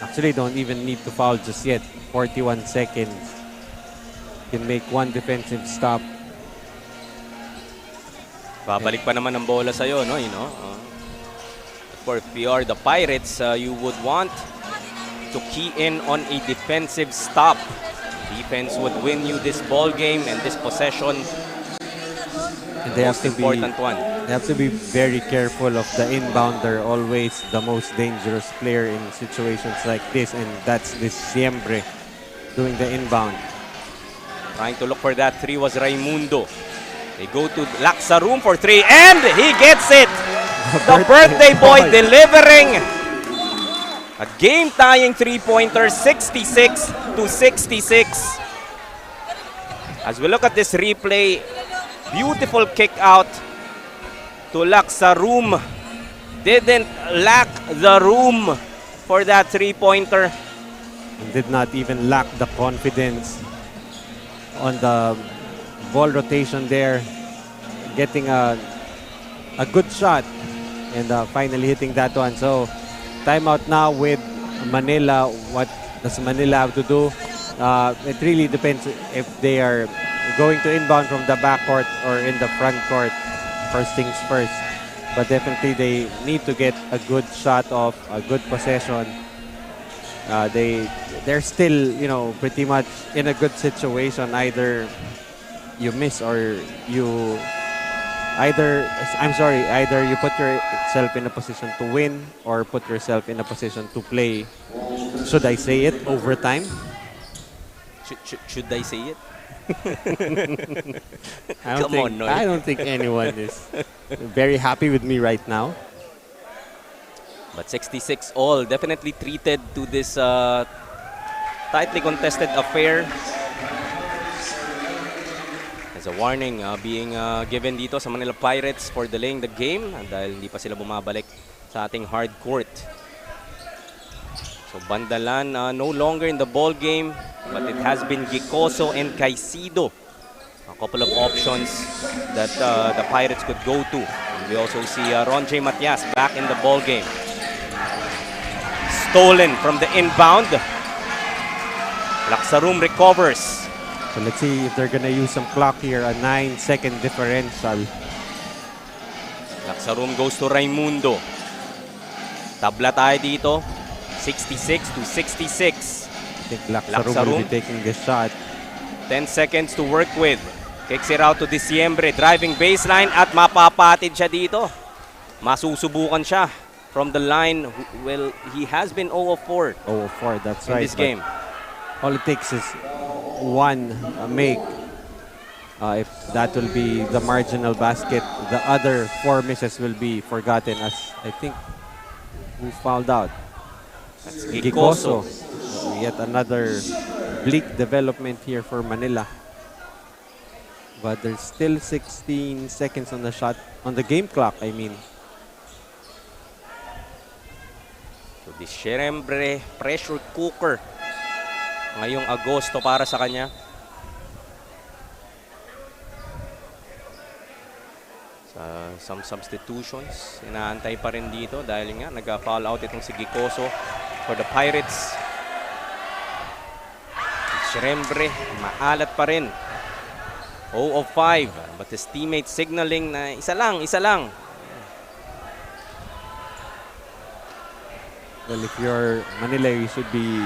Actually, don't even need to foul just yet. 41 seconds. You can make 1 defensive stop. Babalik pa naman ang bola sa'yo, no? Of course, if you are the Pirates, you would want to key in on a defensive stop. Defense would win you this ball game and this possession. And they have most important one. They have to be very careful of the inbounder, always the most dangerous player in situations like this, and that's Diciembre doing the inbound. Trying to look for that 3 was Raimundo. They go to Laksarum for 3, and he gets it! The birthday boy delivering a game-tying 3-pointer, 66-66. As we look at this replay, beautiful kick out to Laksarum. Didn't lack the room for that 3-pointer. Did not even lack the confidence on the ball rotation there. Getting a good shot and finally hitting that one. So timeout now with Manila. What does Manila have to do? It really depends if they are going to inbound from the backcourt or in the front court. First things first. But definitely they need to get a good shot off, a good possession. They're still, pretty much in a good situation. Either you miss or either you put yourself in a position to win or put yourself in a position to play. Should I say it? Overtime? Should I say it? I Noy. don't think anyone is very happy with me right now. But 66 all, definitely treated to this tightly contested affair. There's a warning being given dito sa Manila Pirates for delaying the game dahil hindi pa sila bumabalik sa ating hard court. So Bandalan no longer in the ball game, but it has been Gicoso and Caicedo. A couple of options that the Pirates could go to. And we also see Ron J. Matias back in the ball game. Stolen from the inbound. Laksarum recovers. So let's see if they're gonna use some clock here, a 9-second differential. Laksarum goes to Raimundo. Tabla tayo dito. 66 to 66. I think Laksarum will be taking this shot. 10 seconds to work with. Kicks it out to Diciembre. Driving baseline at mapapatid siya dito. Masusubukan siya from the line. Well, he has been 0 of 4. 0 of 4, that's in right. this game. All it takes is one make. If that will be the marginal basket, the other 4 misses will be forgotten, as I think who fouled out. That's Gicoso. Gicoso. Yet another bleak development here for Manila. But there's still 16 seconds on the shot, on the game clock, I mean. So Diciembre, pressure cooker ngayong Agosto para sa kanya. Some substitutions. Inaantay pa rin dito dahil nga nag-foul out itong si Gicoso for the Pirates. Diciembre, maalat pa rin. 0 of 5. But his teammates signaling na isa lang. Well, if you're Manila, you should be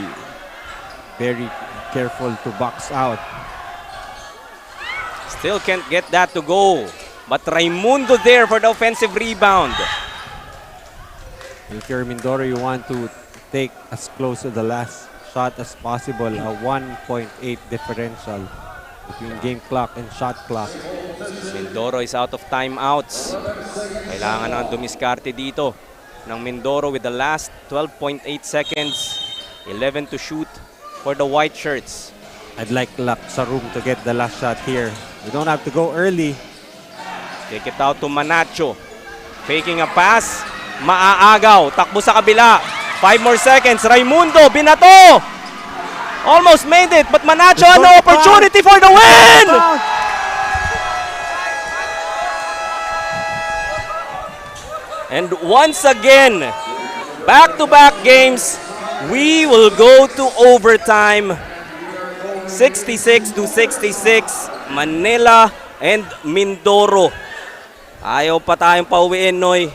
very careful to box out. Still can't get that to go. But Raimundo there for the offensive rebound. If you're Mindoro, you want to take as close to the last shot as possible. A 1.8 differential between game clock and shot clock. Mindoro is out of timeouts. Kailangan na dumiskarte dito ng Mindoro with the last 12.8 seconds. 11 to shoot for the white shirts. I'd like Laksarum to get the last shot here. We don't have to go early. Kick it out to Manacho. Faking a pass. Maaagaw. Takbo sa kabila. 5 more seconds. Raimundo. Binato. Almost made it. But Manacho had no opportunity for the win. And once again, back-to-back games, we will go to overtime. 66 to 66. Manila and Mindoro. Ayaw pa tayong pauwiin, Noy.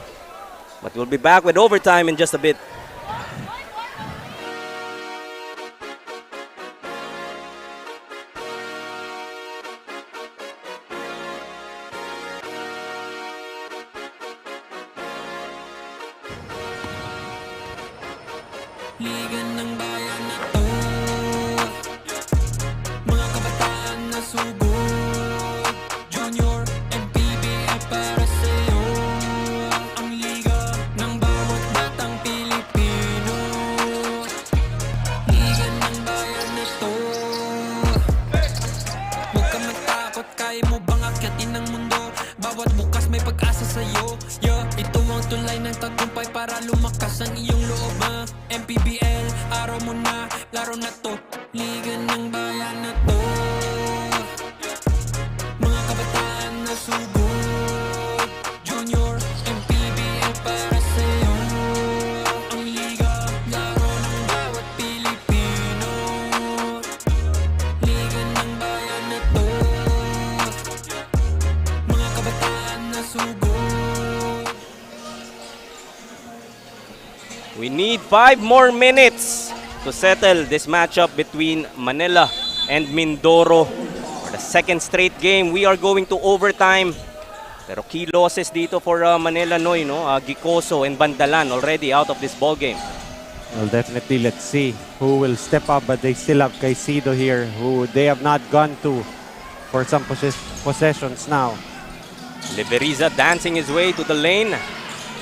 But we'll be back with overtime in just a bit. Liga ng bayan na to, mga kabataan na subok, Junior, MPBL para sa'yo. Ang liga ng bawat batang Pilipino. Liga ng bayan na to. Huwag ka matakot, kaya mo bang akyatin ang mundo? Bawat bukas may pag-asa sa'yo. Ito ang tulay ng tagumpay para lumakas ang iyong loob. MPBL, araw mo na, laro na to. Liga ng bayan na to. Mga kabataan na sugod, Junior, MPBL para sa'yo. Ang liga We need 5 more minutes to settle this matchup between Manila and Mindoro. For the second straight game, we are going to overtime. Pero key losses dito for Manila Noy, no? Gicoso and Bandalan already out of this ball game. Well, definitely, let's see who will step up, but they still have Caicedo here, who they have not gone to for some possessions now. Liberiza dancing his way to the lane.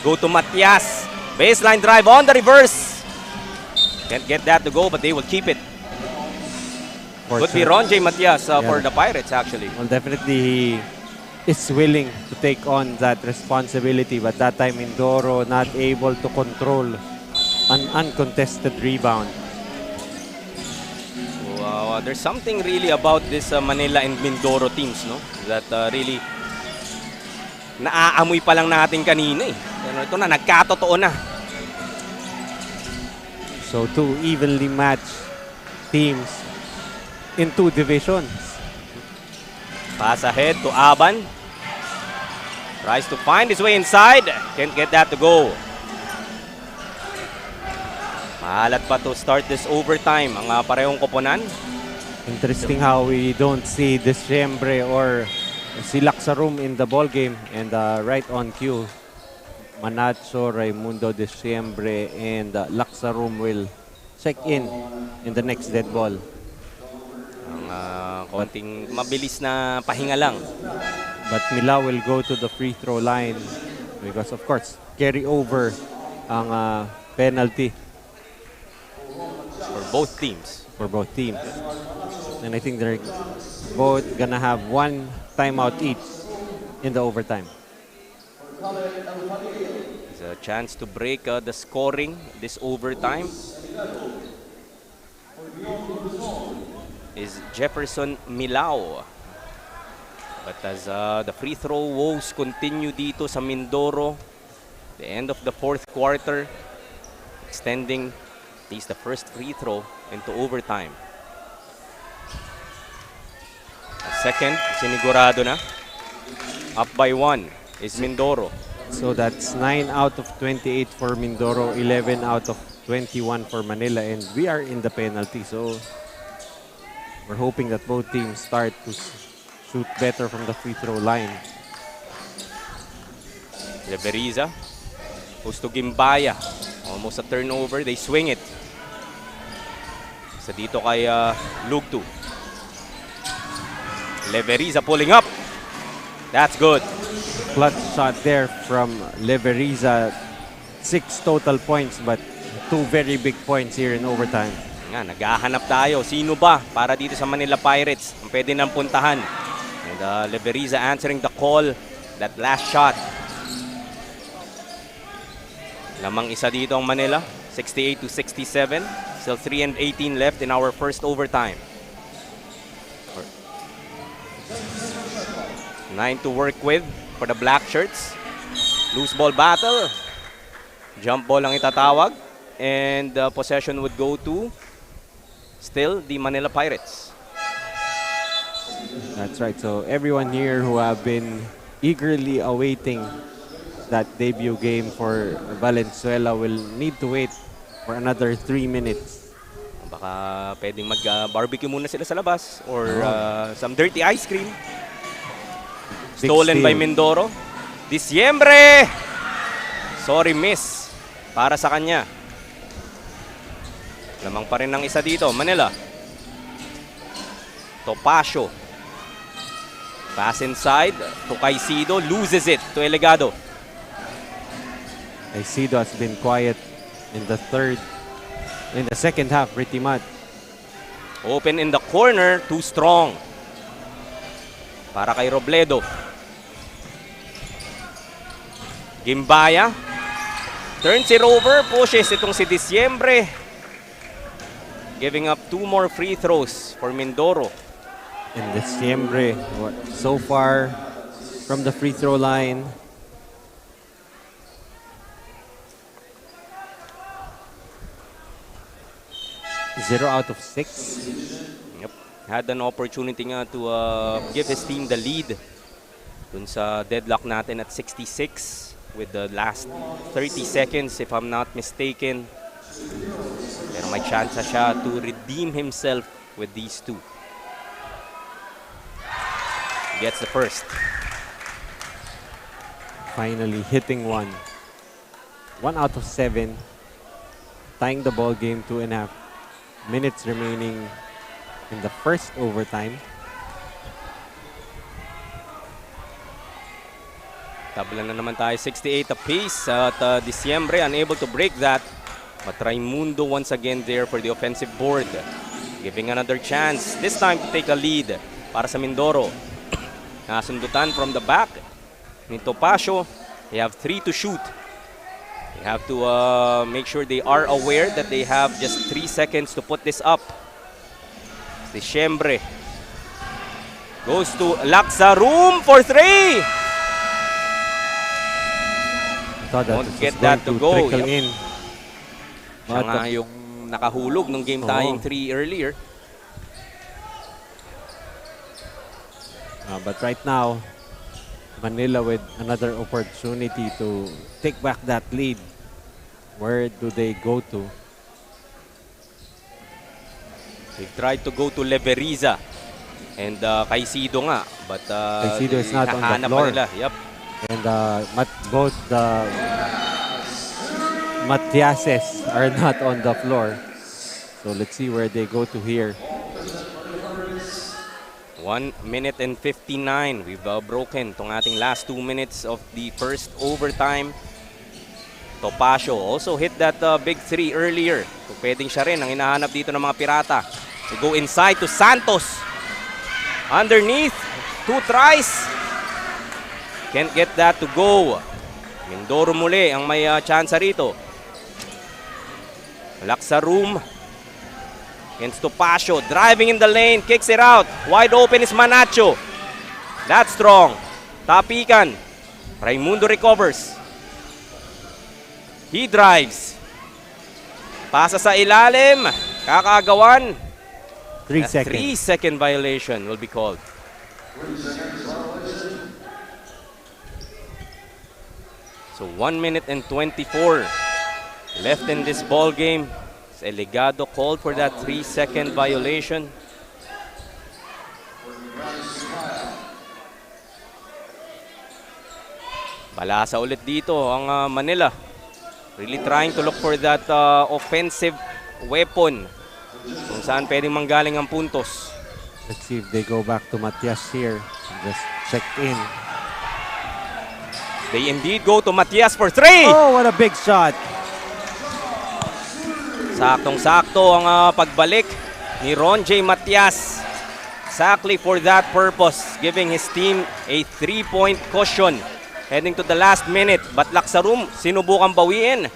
Go to Matias. Baseline drive on the reverse. Can't get that to go, but they will keep it. Could be Ron J. Matias for the Pirates, actually. Well, definitely he is willing to take on that responsibility, but that time Mindoro not able to control an uncontested rebound. So, there's something really about this Manila and Mindoro teams, no? That really naaamoy pa lang natin kanina eh. Pero ito na, nagkatotoo na. So two evenly matched teams in two divisions. Pass ahead to Aban. Tries to find his way inside. Can't get that to go. Mahalat pa to start this overtime ang parehong koponan. Interesting how we don't see Diciembre or si Laksarum in the ball game, and right on cue, Manacho, Raimundo, Diciembre, and Laksarum will check in the next dead ball. Ang konting mabilis na pahinga lang. But Mila will go to the free throw line because of course carry over ang penalty For both teams. And I think they're both gonna have one timeout each in the overtime. It's a chance to break the scoring this overtime. Is Jefferson Milao. But as the free throw woes continue dito sa Mindoro, the end of the fourth quarter, extending at least the first free throw into overtime. A second, sinigurado na. Up by 1 is Mindoro. So that's 9 out of 28 for Mindoro, 11 out of 21 for Manila, and we are in the penalty. So we're hoping that both teams start to shoot better from the free throw line. Liberiza goes to Gimbaya. Almost a turnover. They swing it. Sa dito kay Lugtu. Liberiza pulling up. That's good. Clutch shot there from Liberiza. 6 total points, but 2 very big points here in overtime. Nga, naghahanap tayo. Sino ba para dito sa Manila Pirates ang pwede nang puntahan? And Liberiza answering the call. That last shot. Lamang isa dito ang Manila. 68-67. Still 3 and 18 left in our first overtime. 9 to work with for the black shirts. Loose ball battle. Jump ball ang itatawag. And possession would go to still the Manila Pirates. That's right. So everyone here who have been eagerly awaiting that debut game for Valenzuela will need to wait for another 3 minutes. Baka pwedeng mag-barbecue muna sila sa labas or some dirty ice cream. Stolen by Mindoro. Diciembre! Sorry, miss. Para sa kanya. Lamang pa rin ng isa dito. Manila. Topacio. Pass inside to Caicedo. Loses it to Elegado. Caicedo has been quiet in the second half pretty much. Open in the corner. Too strong. Para kay Robledo. Gimbaya. Turns it over. Pushes itong si Diciembre. Giving up 2 more free throws for Mindoro. And Diciembre, so far from the free throw line, 0 out of 6. Yep. Had an opportunity nga to give his team the lead dun sa deadlock natin at 66. with the last 30 seconds if I'm not mistaken. Pero may chance siya to redeem himself with these two. Gets the first. Finally hitting one. 1 out of 7. Tying the ball game, 2.5 minutes remaining in the first overtime. Tabla na naman tayo, 68 apiece at Disyembre unable to break that. But Raimundo once again there for the offensive board. Giving another chance, this time to take a lead para sa Mindoro. Nasundutan from the back ni Topacio. They have 3 to shoot. They have to make sure they are aware that they have just 3 seconds to put this up. Disyembre goes to Laksarum for 3. Thought that Won't was get going that to go. trickle Yep. in. Siya But, nga yung nakahulog nung game tying 3 earlier. but right now, Manila with another opportunity to take back that lead. Where do they go to? They tried to go to Leveriza and Caicedo nga, but Caicedo is not on the nahanap pa floor. nila. Yep. And both the Matiases are not on the floor. So let's see where they go to here. 1 minute and 59. We've broken tong ating last 2 minutes of the first overtime. Topacio also hit that big 3 earlier. So pwedeng siya rin ang hinahanap dito ng mga Pirata. They go inside to Santos. Underneath, 2 tries. Can't get that to go. Mindoro muli ang may chance rito. Laksarum against Topacio, driving in the lane, kicks it out. Wide open is Manacho. That's strong. Tapikan. Raimundo recovers. He drives. Pasa sa ilalim. Kakagawan. 3 A seconds. 3-second violation will be called. So 1 minute and 24 left in this ball game. Eligado called for that 3-second violation. Balasa ulit dito ang Manila. Really trying to look for that offensive weapon kung saan pwedeng manggaling ang puntos. Let's see if they go back to Matias here. Just check in. They indeed go to Matias for 3! Oh, what a big shot. Saktong-sakto ang pagbalik ni Ron J. Matias. Exactly for that purpose, giving his team a 3-point cushion heading to the last minute. But Laksarum, sinubukang bawiin.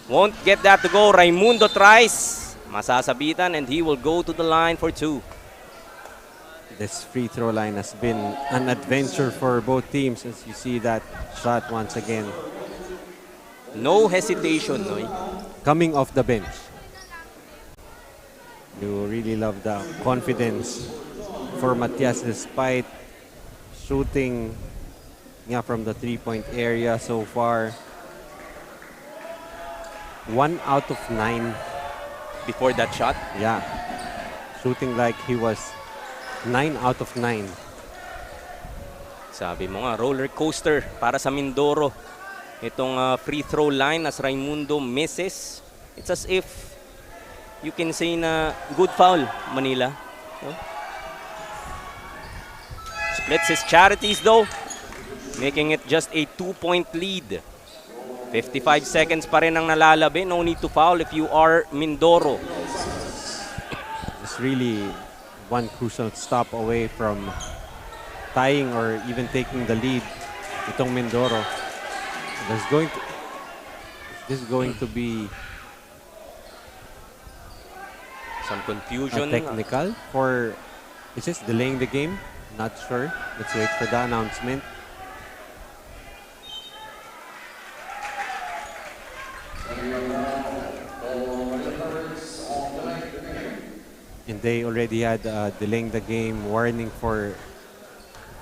Won't get that to go. Raimundo tries. Masasabitan and he will go to the line for 2. This free throw line has been an adventure for both teams as you see that shot once again. No hesitation, Noy. Coming off the bench. You really love the confidence for Matias despite shooting from the 3-point area so far. 1 out of 9. Before that shot. Yeah. Shooting like he was 9 out of 9. Sabi mo nga, roller coaster para sa Mindoro. Itong free throw line as Raimundo misses. It's as if you can say na good foul, Manila. No? Splits his charities though, making it just a 2-point lead. 55 seconds pa rin ang nalalabi. No need to foul if you are Mindoro. It's really one crucial stop away from tying or even taking the lead itong Mindoro. This is going to be Some a confusion. technical for, is this delaying the game? Not sure. Let's wait for the announcement. And they already had delaying the game warning for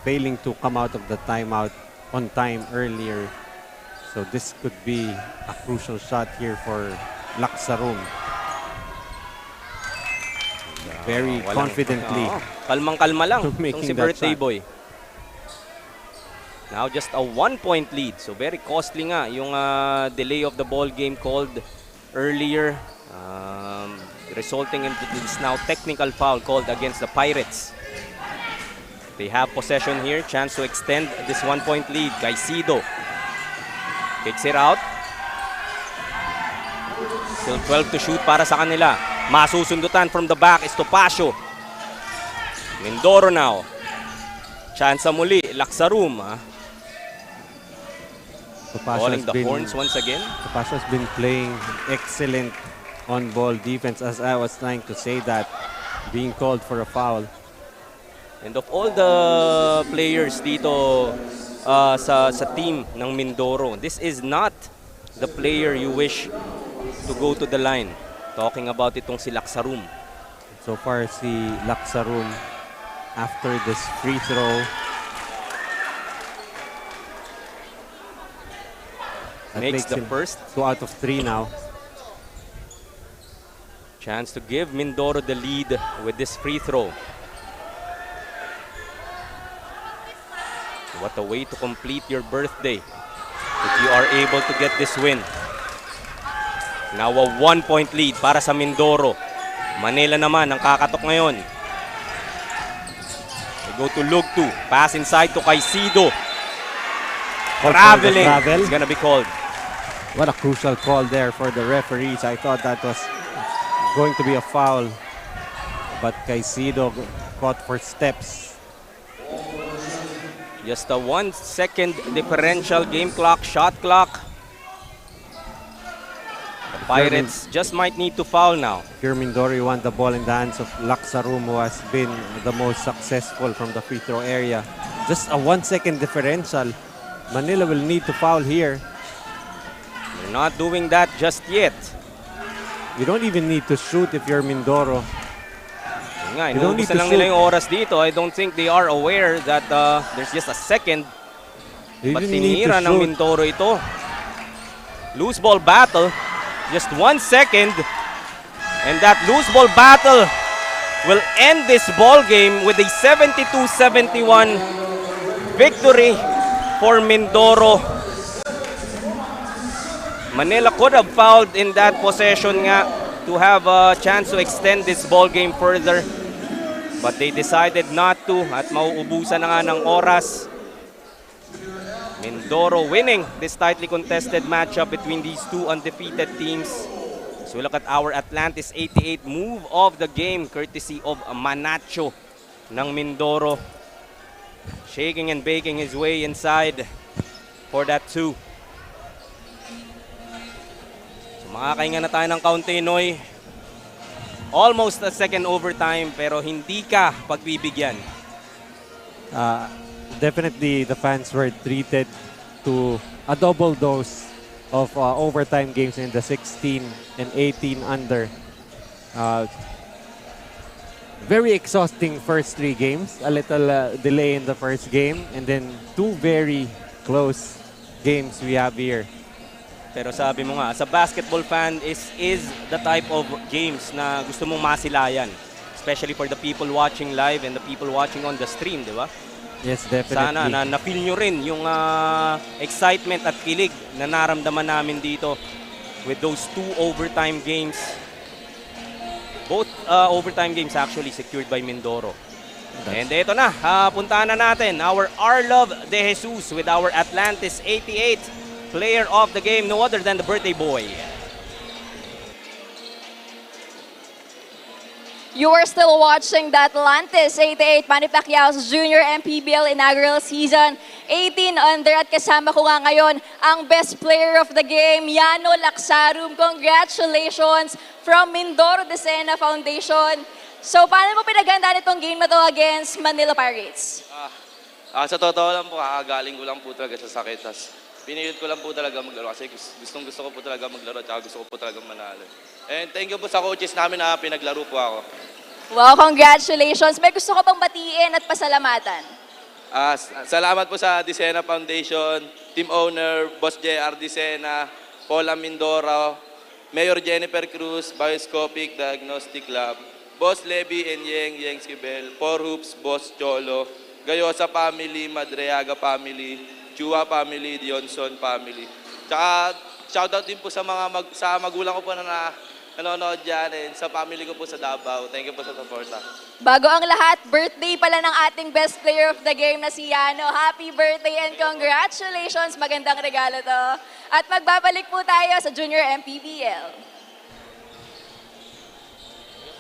failing to come out of the timeout on time earlier. So this could be a crucial shot here for Laksarum. Very confidently. Kalmang-kalma lang itong Making si that birthday shot. boy. Now just a 1-point lead. So very costly nga yung delay of the ball game called earlier. Resulting into this now technical foul called against the Pirates. They have possession here. Chance to extend this 1-point lead. Caicedo kicks it out. Still 12 to shoot para sa kanila. Masusundutan from the back is Topacio. Mindoro now. Chance muli. Laksarum. Calling the horns once again. Topacio has been playing excellent on-ball defense, as I was trying to say that, being called for a foul. And of all the players dito sa team ng Mindoro, this is not the player you wish to go to the line. Talking about itong si Laksarum. So far si Laksarum, after this free throw, that makes the him first. 2 out of 3 now. Chance to give Mindoro the lead with this free throw. What a way to complete your birthday if you are able to get this win. Now a 1-point lead para sa Mindoro. Manila naman ang kakatok ngayon. They go to Lugtu. Pass inside to Caicedo. Traveling is gonna be called. What a crucial call there for the referees. I thought that was going to be a foul, but Caicedo caught for steps. Just a 1-second differential game clock, shot clock. The Pirates just might need to foul now. Pure Mindoro want the ball in the hands of Laksarum, who has been the most successful from the free throw area. Just a 1-second differential. Manila will need to foul here. They're not doing that just yet. You don't even need to shoot if you're Mindoro. Nga, You don't need inuubusan to lang nila shoot. yung oras dito. I don't think they are aware that there's just a second. You But even need to tinira ng shoot. Mindoro ito. Loose ball battle. Just 1 second. And that loose ball battle will end this ball game with a 72-71 victory for Mindoro. Manila could have fouled in that possession nga to have a chance to extend this ball game further. But they decided not to at mauubusan na nga ng oras. Mindoro winning this tightly contested matchup between these two undefeated teams. So we look at our Atlantis 88 move of the game courtesy of Manacho ng Mindoro. Shaking and baking his way inside for that two. Makakahinga na tayo ng kaunti, Noy. Almost a second overtime pero hindi ka pagbibigyan. Definitely the fans were treated to a double dose of overtime games in the 16 and 18 under. Very exhausting first 3 games. A little delay in the first game and then 2 very close games we have here. Pero sabi mo nga, as a basketball fan is the type of games na gusto mong masilayan. Especially for the people watching live and the people watching on the stream, di ba? Yes, definitely. Sana na-feel nyo rin yung excitement at kilig na naramdaman namin dito with those 2 overtime games. Both overtime games actually secured by Mindoro. And ito na, puntahan na natin our Arlov De Jesus with our Atlantis 88 player of the game, no other than the birthday boy. You are still watching the Atlantis 88 Manny Pacquiao's Junior MPBL Inaugural Season 18 under at kasama ko nga ngayon ang best player of the game, Yano Laksarum. Congratulations from Mindoro Decena Foundation. So paano mo pinaghandaan itong game na to against Manila Pirates? Sa totoo lang po, kakagaling ko lang po talaga sa sakit. Pinilit ko lang po talaga maglaro kasi gusto ko po talaga maglaro at gusto ko po talaga manalo. And thank you po sa coaches namin na pinaglaro po ako. Wow, congratulations. May gusto ko pang batiin at pasalamatan. Salamat po sa Disena Foundation, team owner, Boss JR Disena, Paula Mindoro, Mayor Jennifer Cruz, Bioscopic Diagnostic Lab, Boss Levy and Yeng Skibel, Four Hoops, Boss Cholo, Gayosa family, Madreaga family, Chua family, Dionson family. Tsaka shoutout din po sa sa magulang ko po na nanonood dyan and sa family ko po sa Davao. Thank you po sa support. Bago ang lahat, birthday pala ng ating best player of the game na si Yano. Happy birthday and congratulations! Magandang regalo to. At magbabalik po tayo sa Junior MPBL.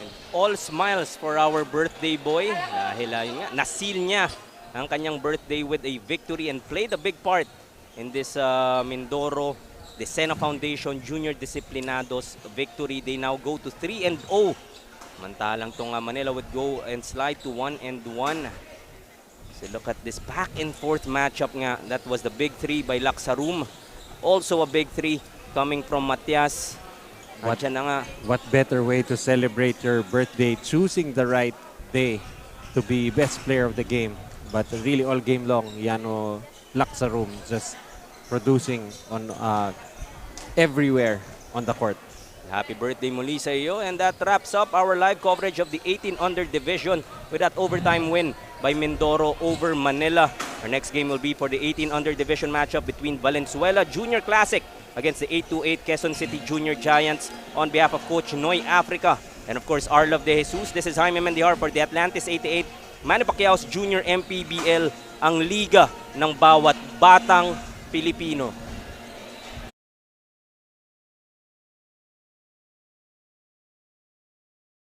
And all smiles for our birthday boy dahil yun nga, nasil niya ang kanyang birthday with a victory and played a big part in this Mindoro Disena Foundation Junior Disciplinados victory. They now go to 3-0. Mantalang tong Manila would go and slide to 1-1. So look at this back and forth matchup nga. That was the big three by Laksarum. Also a big three coming from Matias. Andyan na nga. What better way to celebrate your birthday, choosing the right day to be best player of the game. But really all game long, Yano Laksarum just producing on everywhere on the court. Happy birthday muli sa iyo. And that wraps up our live coverage of the 18 under division with that overtime win by Mindoro over Manila. Our next game will be for the 18 under division matchup between Valenzuela Junior Classic against the 828 Quezon City Junior Giants on behalf of Coach Noy Africa. And of course, Arlov De Jesus. This is Jaime Mendihar for the Atlantis 88 Manny Pacquiao's Junior MPBL, ang liga ng bawat batang Pilipino.